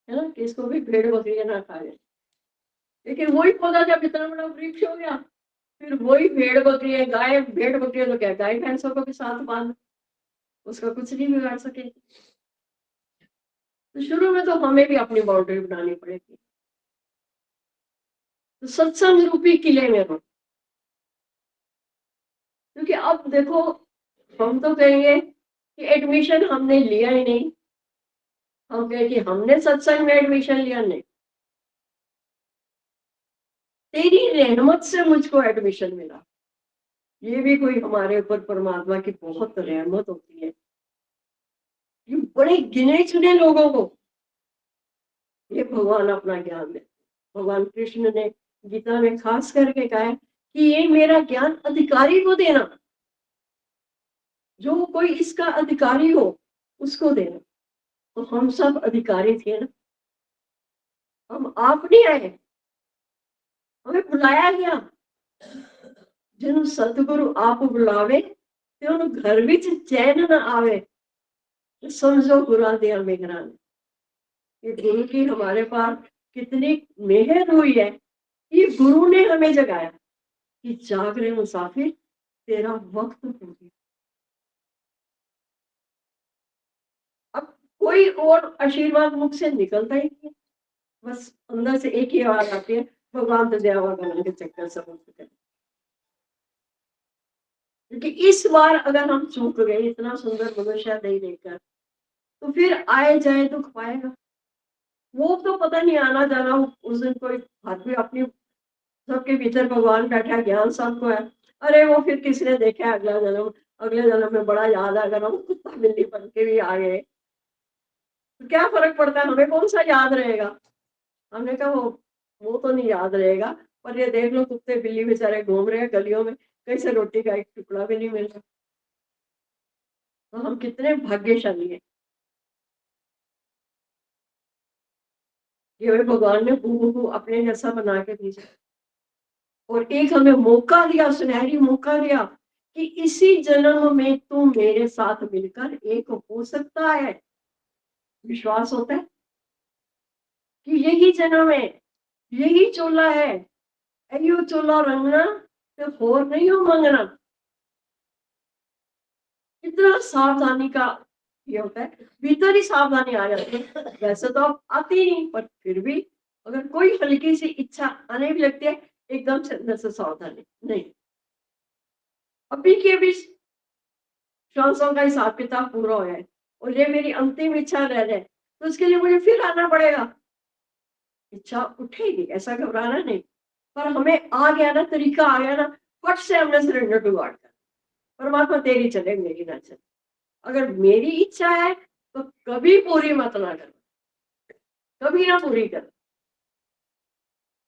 ना, कि इसको भी भेड़ बकरियां ना खा जाए। लेकिन वही पौधा जब इतना बड़ा वृक्ष हो गया, फिर वही भेड़ बकरियां, गाय भेड़ बकरियां तो क्या, गाय भैंसों को भी साथ बांध, उसका कुछ नहीं बिगाड़ सके। तो शुरू में तो हमें भी अपनी बाउंड्री बनानी पड़ेगी। तो सत्संग रूपी किले में रहो, अब देखो, हम तो कहेंगे कि एडमिशन हमने लिया ही नहीं, हम कहें कि हमने सत्संग में एडमिशन लिया नहीं, तेरी रहमत से मुझको एडमिशन मिला। ये भी कोई हमारे ऊपर परमात्मा की बहुत रहमत होती है। ये बड़े गिने चुने लोगों को ये भगवान अपना ज्ञान दे। भगवान कृष्ण ने गीता में खास करके कहा है कि ये मेरा ज्ञान अधिकारी को देना, जो कोई इसका अधिकारी हो उसको देना। तो हम सब अधिकारी थे ना, हम आप नहीं आए, हमें बुलाया गया। जिन सतगुरु आप बुलावे ते उन घर विच चैन न आवे, समझो गुरु दिया मेहरा ने। ये गुरु की हमारे पास कितनी मेहर हुई है कि गुरु ने हमें जगाया कि जाग रहे मुसाफिर, तेरा वक्त हो गया। अब कोई और आशीर्वाद मुख से निकलता ही नहीं है, बस अंदर से एक ही आवाज आती है, भगवान तो दयावा करने के चक्कर सब करें। क्योंकि इस बार अगर हम चूक गए इतना सुंदर मनुष्य नहीं देखकर, तो फिर आए जाए दुख पाएगा। वो तो पता नहीं आना जाना, उस दिन कोई आदमी अपनी सबके भीतर भगवान बैठा, ज्ञान सबको है। अरे वो फिर किसी ने देखा है अगला जन्म, अगले जन्म में बड़ा याद है, अगर हम कुत्ता बिल्ली बन के भी आ गए तो क्या फर्क पड़ता है, हमें कौन सा याद रहेगा। हमने कहा वो तो नहीं याद रहेगा, पर ये देख लो कुत्ते बिल्ली बेचारे घूम रहे हैं गलियों में, कहीं से रोटी का एक टुकड़ा भी नहीं मिल रहा। तो हम कितने भाग्यशाली हैं कि भगवान ने बूबू को अपने जैसा बना के भेजा, और एक हमें मौका दिया, सुनहरी मौका दिया कि इसी जन्म में तू मेरे साथ मिलकर एक हो सकता है। विश्वास होता है कि यही जन्म है, यही चोला है, अयो चोला रंगना तो होर नहीं हो मंगना। इतना सावधानी का ये होता है, भीतर ही सावधानी आ जाती है। वैसे तो अब आती ही नहीं, पर फिर भी अगर कोई हल्की सी इच्छा आने भी लगती है, एकदम से अंदर से सावधानी नहीं। अभी के भी श्वासों का हिसाब किताब पूरा हो जाए और ये मेरी अंतिम इच्छा रह जाए, तो उसके लिए मुझे फिर आना पड़ेगा। इच्छा उठेगी, ऐसा घबराना नहीं, पर हमें आ गया ना, तरीका आ गया ना, फट से हमने सरेंडर टू गॉड कर, परमात्मा तेरी चले मेरी ना चले। अगर मेरी इच्छा है तो कभी पूरी मत ना कर, कभी ना पूरी कर।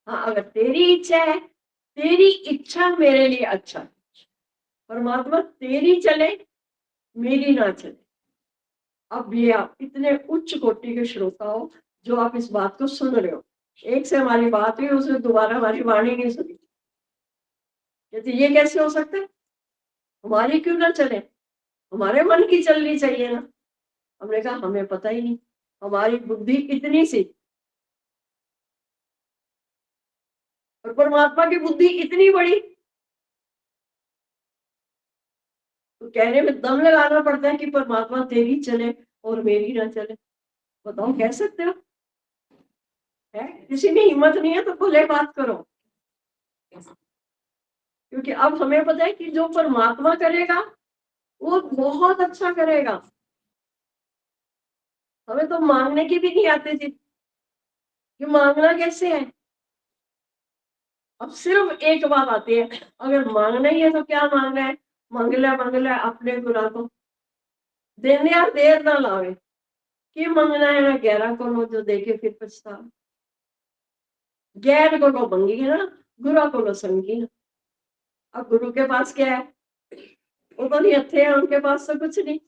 हाँ, अगर तेरी इच्छा है, तेरी इच्छा मेरे लिए अच्छा है, परमात्मा तेरी चले मेरी ना चले। अब ये आप इतने उच्च कोटि के श्रोता हो जो आप इस बात को सुन रहे हो, एक से हमारी बात हुई, उसने दोबारा हमारी वाणी नहीं सुनी, कहते ये कैसे हो सकता है, हमारी क्यों ना चले, हमारे मन की चलनी चाहिए ना। हमने कहा हमें पता ही नहीं, हमारी बुद्धि इतनी सी और परमात्मा की बुद्धि इतनी बड़ी। तो कहने में दम लगाना पड़ता है कि परमात्मा तेरी चले और मेरी ना चले। बताओ कह सकते हो? है किसी में हिम्मत नहीं है तो खुले बात करो, क्योंकि अब हमें पता है कि जो परमात्मा करेगा वो बहुत अच्छा करेगा। हमें तो मांगने की भी नहीं आती थी कि मांगना कैसे है। अब सिर्फ एक बात आती है, अगर मांगना ही है तो क्या मांगना है, मंगला अपने गुना को देने यार देर ना लावे, कि मंगना है ना गहरा को जो देखे फिर पछता, गैर को मंगी है ना, गुरु को संगी ना। अब गुरु के पास क्या है, वो तो नहीं अच्छे है, उनके पास तो कुछ नहीं।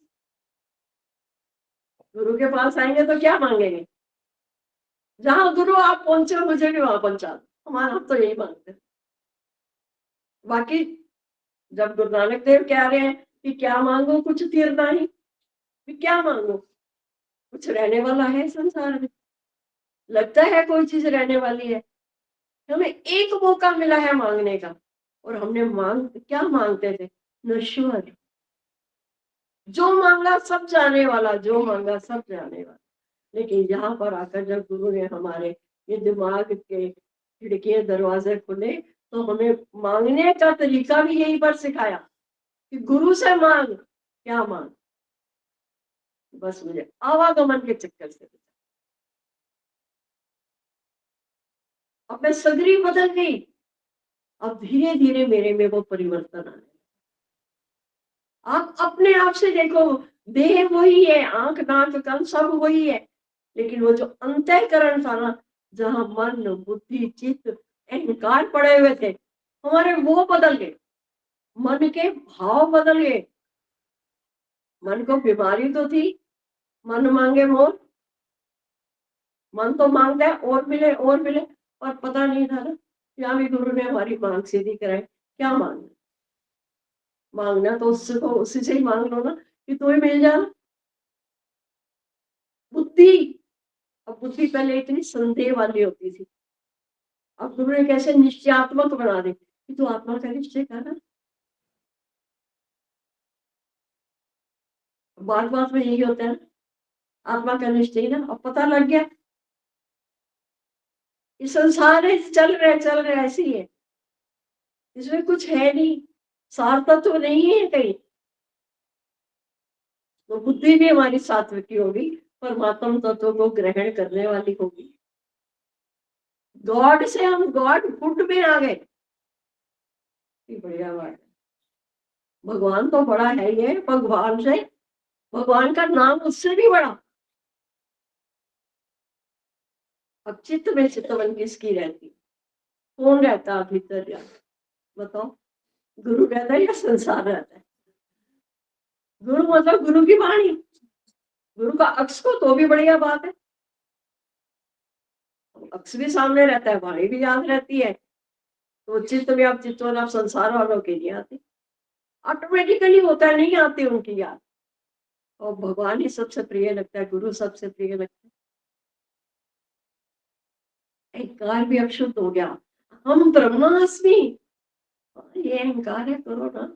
गुरु के पास आएंगे तो क्या मांगेंगे, जहां गुरु आप पहुंचे मुझे भी वहां पहुंचा दो, हमारा तो यही मांगते हैं। बाकी जब गुरु नानक देव कह रहे हैं कि क्या मांगो कुछ तीर नहीं, क्या मांगो, कुछ रहने वाला है संसार में, लगता है कोई चीज रहने वाली है। हमें एक मौका मिला है मांगने का, और हमने क्या मांगते थे, नश्वर, जो मांगा सब जाने वाला, जो मांगा सब जाने वाला। लेकिन यहाँ पर आकर जब गुरु ने हमारे ये दिमाग के खिड़कियां दरवाजे खुले, तो हमें मांगने का तरीका भी यहीं पर सिखाया। कि गुरु से मांग, क्या मांग, बस मुझे आवागमन के चक्कर से बचा। अब मैं सगरी बदल गई, अब धीरे धीरे मेरे में वो परिवर्तन आने। आप अपने आप से देखो, देह वही है, आंख नाक कान सब वही है, लेकिन वो जो अंतःकरण था ना, जहां मन बुद्धि चित्त अहंकार पड़े हुए थे हमारे, वो बदल गए। मन के भाव बदल गए। मन को बीमारी तो थी, मन मांगे मोर, मन तो मांगता है और मिले और मिले, और पता नहीं था ना, यहाँ भी गुरु ने हमारी मांग सीधी कराई। क्या मांगना, मांगना तो उससे, तो उसी से ही मांग लो ना कि तुम्हें मिल जाना। बुद्धि, अब बुद्धि पहले इतनी संदेह वाली होती थी, अब गुरु ने कैसे निश्चयात्मक बना दी कि तू आत्मा का निश्चय कर। बात बात में यही होता है, आत्मा का निश्चय ना, अब पता लग गया ये संसार है, चल रहा है ऐसे ही है, इसमें कुछ है नहीं, सार तत्व तो नहीं है कहीं। तो बुद्धि भी हमारी सात्विकी होगी, परमात्म तत्व को ग्रहण करने वाली होगी। गॉड से हम गॉड फुट में आ गए, बढ़िया बात है। भगवान तो बड़ा है, ये भगवान से, भगवान का नाम उससे भी बड़ा। अब चित्त में चितवन किसकी रहती, कौन रहता भीतर या, बताओ, गुरु रहता है या संसार रहता है? गुरु मतलब गुरु की वाणी, गुरु का अक्ष को तो भी बढ़िया बात है, अक्ष भी सामने रहता है, वाणी भी याद रहती है, तो चित्त में आप चित्तवन आप संसार वालों के नहीं आते, ऑटोमेटिकली होता है, नहीं आती उनकी याद। और भगवान ही सबसे प्रिय लगता है, गुरु सबसे प्रिय लगता है। अहंकार भी अब शुद्ध हो गया, हम ब्रह्मास्मि, ये अहंकार है करो ना,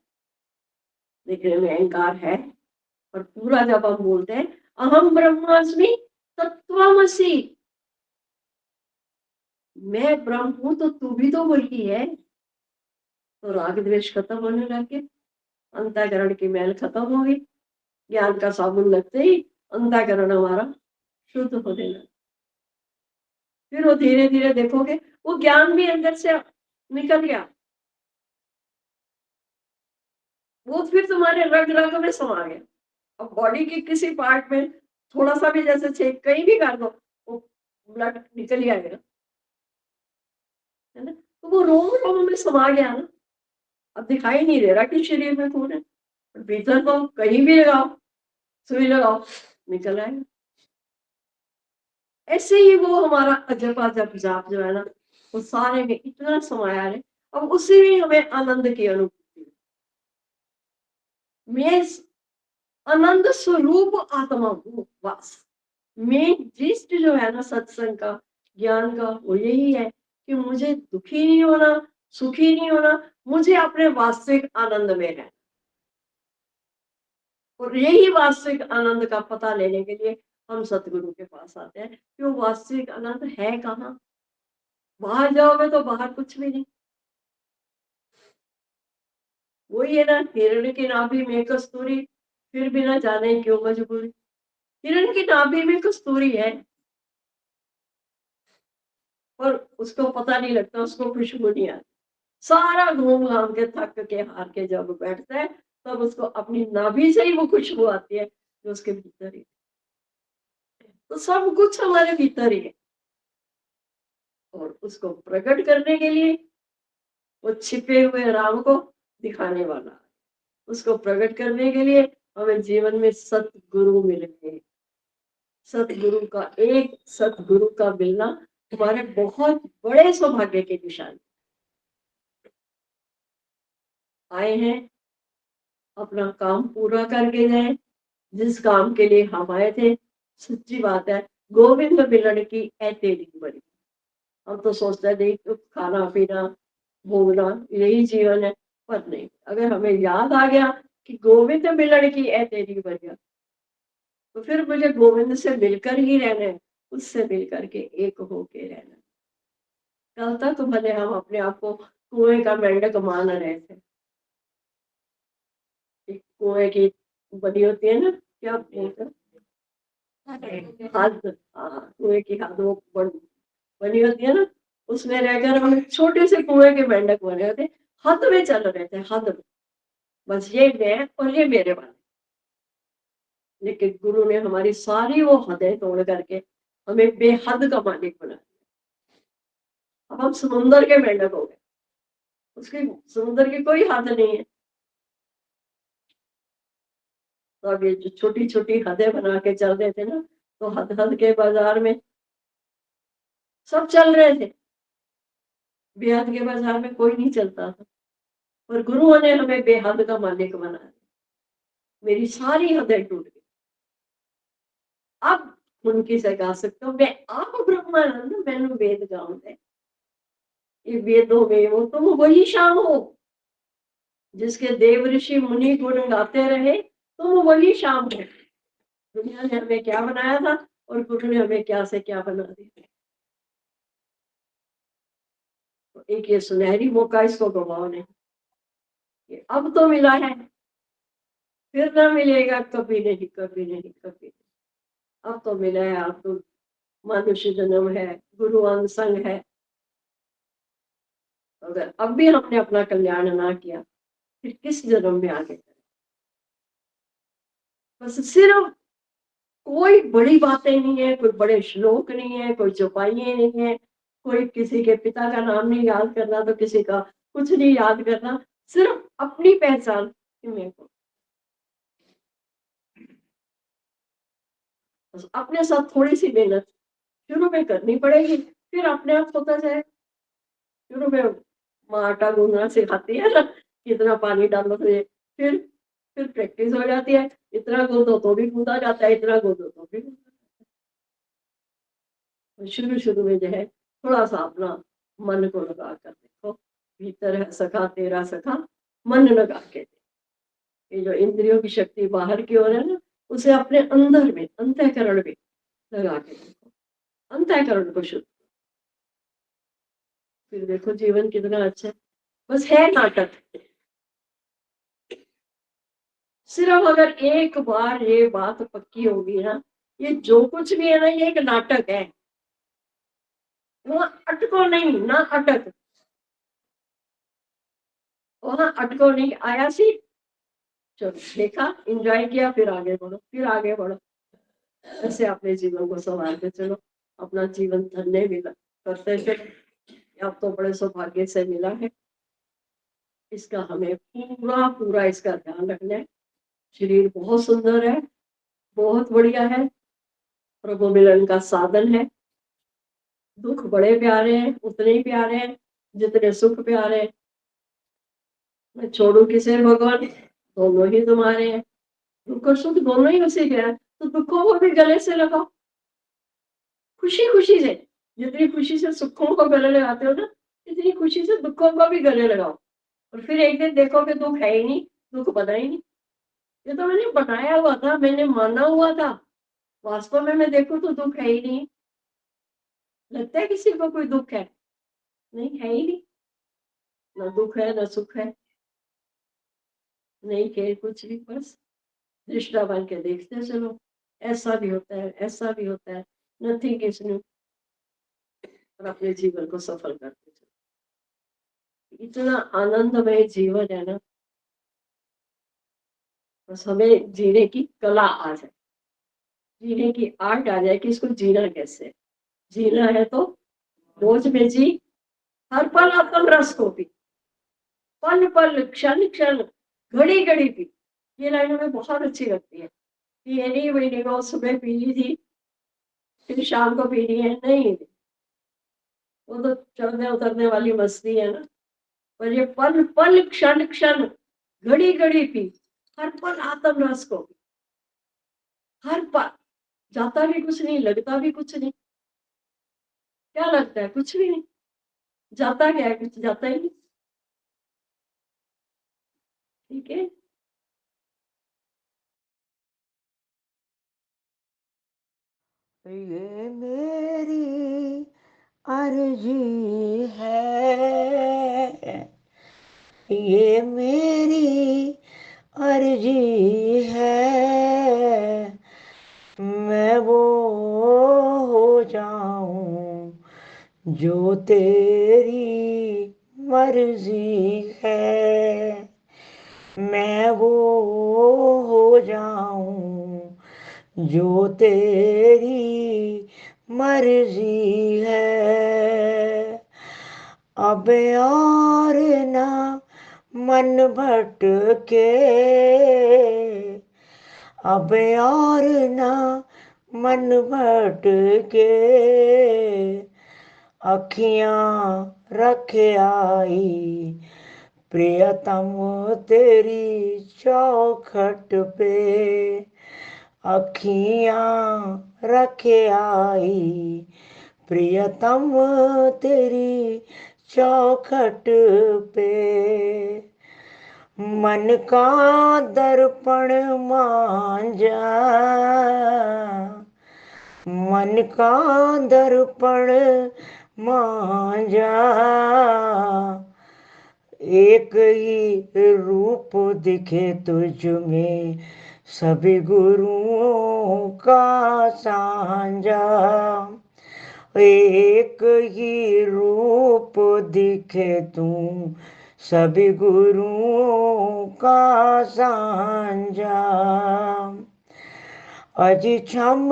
देखने में अहंकार है, और पूरा जब हम बोलते हैं अहम ब्रह्मास्मि तत्त्वमसि, मैं ब्रह्म हूं तो तू भी तो वही है, तो राग द्वेष खत्म होने लगे, अंतःकरण की मैल खत्म हो गई, ज्ञान का साबुन लगते ही अंतःकरण हमारा शुद्ध होने लगा। फिर वो धीरे धीरे देखोगे वो ज्ञान भी अंदर से निकल गया, वो फिर तुम्हारे रग रग में समा गया। अब बॉडी के किसी पार्ट में थोड़ा सा भी जैसे छेद कहीं भी कर दो, वो ब्लड निकल ही आएगा, है ना, तो वो रोम रोम में समा गया ना। अब दिखाई नहीं दे रहा कि शरीर में खून है, भीतर तो कहीं भी लगाओ, सुई लगाओ, निकल आएगा। ऐसे ही वो हमारा अजब अजब जाप जो है ना, वो सारे में इतना समाया है, अब उसी में हमें आनंद की अनुभूति। मैं आनंद स्वरूप आत्मा हूँ, बस मेन जिस्ट जो है ना सत्संग का, ज्ञान का, वो यही है कि मुझे दुखी नहीं होना, सुखी नहीं होना, मुझे अपने वास्तविक आनंद में रहना। और यही वास्तविक आनंद का पता लेने के लिए हम सतगुरु के पास आते हैं कि वो वास्तविक आनंद है कहाँ। बाहर जाओगे तो बाहर कुछ भी नहीं, वही है ना, हिरण की नाभि में कस्तूरी, फिर भी ना जाने क्यों मजबूरी। हिरण की नाभि में कस्तूरी है, और उसको पता नहीं लगता, उसको खुशबू नहीं आती। सारा घूम घाम के थक के हार के जब बैठता है, तब उसको अपनी नाभि से ही वो खुशबू आती है जो उसके भीतर ही। तो सब कुछ हमारे भीतर ही है, और उसको प्रकट करने के लिए वो छिपे हुए राम को दिखाने वाला, उसको प्रकट करने के लिए हमें जीवन में सतगुरु मिलेंगे। सतगुरु का, एक सतगुरु का मिलना हमारे बहुत बड़े सौभाग्य की निशानी। आए हैं, अपना काम पूरा करके जाए, जिस काम के लिए हम आए थे। सच्ची बात है, गोविंद मिलन की तेरी बड़ी, हम तो सोचते हैं नहीं तो खाना पीना भोगना यही जीवन है, पर नहीं, अगर हमें याद आ गया कि गोविंद मिलन की तेरी बढ़िया, तो फिर मुझे गोविंद से मिलकर ही रहना है, उससे मिलकर के एक होके रहना। कल तक भले हम अपने आप को कुएं का मेंढक मान रहे थे, कुएं की बनी होती है ना, क्या बोलते हैं? हद। हाँ, कुएं की हद वो बनी होती है ना, उसमें रहकर हम छोटे से कुएं के मेंढक बने होते, हद में चल रहे थे, हद में। बस ये मैं और ये मेरे वाले। लेकिन गुरु ने हमारी सारी वो हदें तोड़ करके हमें बेहद का मालिक बना दिया। अब हम समुंदर के मेंढक हो गए, उसकी समुंदर की कोई हद नहीं है। तो अब ये जो छोटी छोटी हदें बना के चल रहे थे ना, तो हद हद के बाजार में सब चल रहे थे, बेहद के बाजार में कोई नहीं चलता था। पर गुरुओं ने हमें बेहद का मालिक बना दिया। मेरी सारी हदें टूट गई। अब उनकी से गा सकते हो, मैं आप ब्रह्मानंद मैनू वेद गाऊं, ये वेदों में वो तुम वही शाम हो जिसके देव ऋषि मुनि गुण गाते रहे, तुम वही शाम हो। दुनिया ने हमें क्या बनाया था और गुरु ने हमें क्या से क्या बना दिया। तो एक ये सुनहरी मौका, इसको गवाओ नहीं। ये अब तो मिला है, फिर ना मिलेगा, कभी नहीं, कभी नहीं, कभी नहीं। अब तो मिला है, अब तो मनुष्य जन्म है, गुरु अंग है। अगर अब भी हमने अपना कल्याण ना किया, फिर किस जन्म में आगे करें? बस सिर्फ कोई बड़ी बातें नहीं है, कोई बड़े श्लोक नहीं है, कोई चौपाइयां नहीं है, कोई किसी के पिता का नाम नहीं याद करना, तो किसी का कुछ नहीं याद करना। सिर्फ अपनी पहचान कि मैं कौन। बस अपने साथ थोड़ी सी मेहनत शुरू में करनी पड़ेगी, फिर अपने आप होता जाए। शुरू में माँ आटा गूंदना सिखाती है ना, कितना पानी डालो तो ये, फिर प्रैक्टिस हो जाती है। इतना गूंदो तो भी गूंदा जाता है, इतना गूंदो तो भी गूंदा जाता है। शुरू शुरू में जो है थोड़ा सा अपना मन को लगा कर देखो, भीतर है सखा तेरा सखा, मन लगा के। ये जो इंद्रियों की शक्ति बाहर की ओर है ना, उसे अपने अंदर में, अंतःकरण में लगा के देखो, अंतःकरण को शुद्ध। फिर देखो जीवन कितना अच्छा है। बस है नाटक। सिर्फ अगर एक बार ये बात पक्की होगी ना, ये जो कुछ भी है ना, ये एक नाटक है। वहां अटको नहीं ना, अटक वहां अटको नहीं। आया सी, चलो देखा, एंजॉय किया, फिर आगे बढ़ो, फिर आगे बढ़ो। ऐसे अपने जीवन को संवारते चलो, अपना जीवन धन्य मिला करते चलो। अब तो बड़े सौभाग्य से मिला है, इसका हमें पूरा पूरा इसका ध्यान रखना है। शरीर बहुत सुंदर है, बहुत बढ़िया है, प्रभु मिलन का साधन है। दुख बड़े प्यारे हैं, उतने ही प्यारे हैं जितने सुख प्यारे हैं। मैं छोड़ू किसे भगवान, दोनों ही तुम्हारे हैं। दुख और सुख दोनों ही उसी के हैं, तो दुखों को भी गले से लगाओ, खुशी खुशी से। जितनी खुशी से सुखों को गले लगाते हो ना, इतनी खुशी से दुखों को भी गले लगाओ। और फिर एक दिन देखो कि दुख है ही नहीं, दुख बना ही नहीं। ये तो मैंने बनाया हुआ था, मैंने माना हुआ था, वास्तव में मैं देखूं तो दुख है ही नहीं। लगता है किसी को कोई दुख है? नहीं, है ही नहीं। ना दुख है ना सुख है, नहीं के कुछ भी। बस दृष्टा बन के देखते चलो, ऐसा भी होता है, ऐसा भी होता है, नथिंग इज न्यू। और अपने जीवन को सफल करते चलो। इतना आनंदमय जीवन है ना, बस हमें जीने की कला आ जाए, जीने की आर्ट आ जाए कि इसको जीना कैसे। जीना है तो रोज में जी, हर पल अपन रस को पी, पल पल क्षण क्षण घड़ी घड़ी पी। ये लाइन हमें बहुत अच्छी लगती है कि ये नहीं वही नहीं सुबह पी ली थी फिर शाम को पी ली है, नहीं, वो तो चढ़ने उतरने वाली मस्ती है ना। पर ये पल पल क्षण क्षण घड़ी घड़ी पी, हर पल आत्म रस को पी, हर पल। जाता भी कुछ नहीं, लगता भी कुछ नहीं। क्या लगता है? कुछ भी नहीं। जाता क्या है? कुछ जाता ही नहीं। ठीक है। ये मेरी अर्जी है, ये मेरी अर्जी है, मैं वो हो जाऊं जो तेरी मर्जी है। मैं वो हो जाऊं जो तेरी मर्जी है। अब और ना मन भटके, अब और ना मन भटके, अखियां रख आई प्रियतम तेरी चौखट पे। अखियां रख आई प्रियतम तेरी चौखट पे। मन का दर्पण मांझा, मन का दर्पण मांझा, एक ही रूप दिखे तुझ में सभी गुरुओं का साझा। एक ही रूप दिखे तू सभी गुरुओं का साझा। अजी छम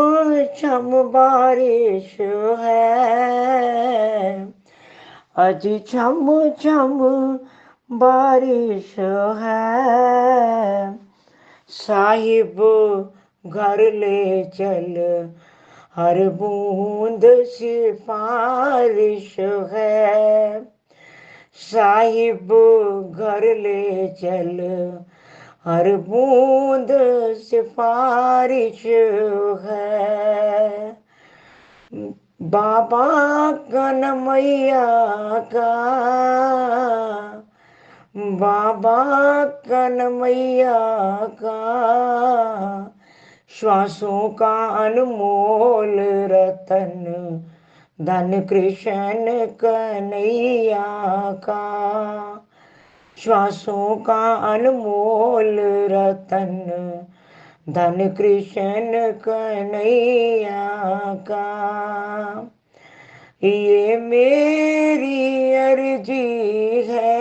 छम बारिश है, अजी छम छम बारिश है। साहिब घर ले चल, हर बूंद सिफारिश है। साहिब घर ले चल, हर बूंद सिफारिश है। बाबा कन्हैया का, बाबा कन्हैया का, श्वासों का अनमोल रतन धन कृष्ण कन्हैया का। श्वासों का अनमोल रतन धन कृष्ण कन्हैया का। ये मेरी अर्जी है,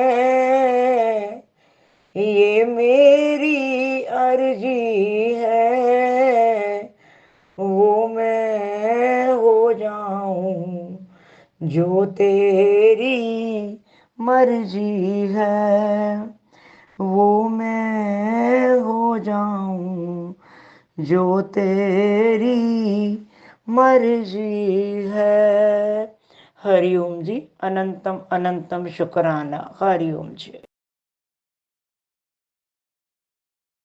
ये मेरी अर्जी है, वो मैं हो जाऊं जो तेरी मर्जी है। वो मैं हो जाऊं जो तेरी मर्जी है। हरिओम जी, अनंतम अनंतम शुक्राना। हरिओम जी।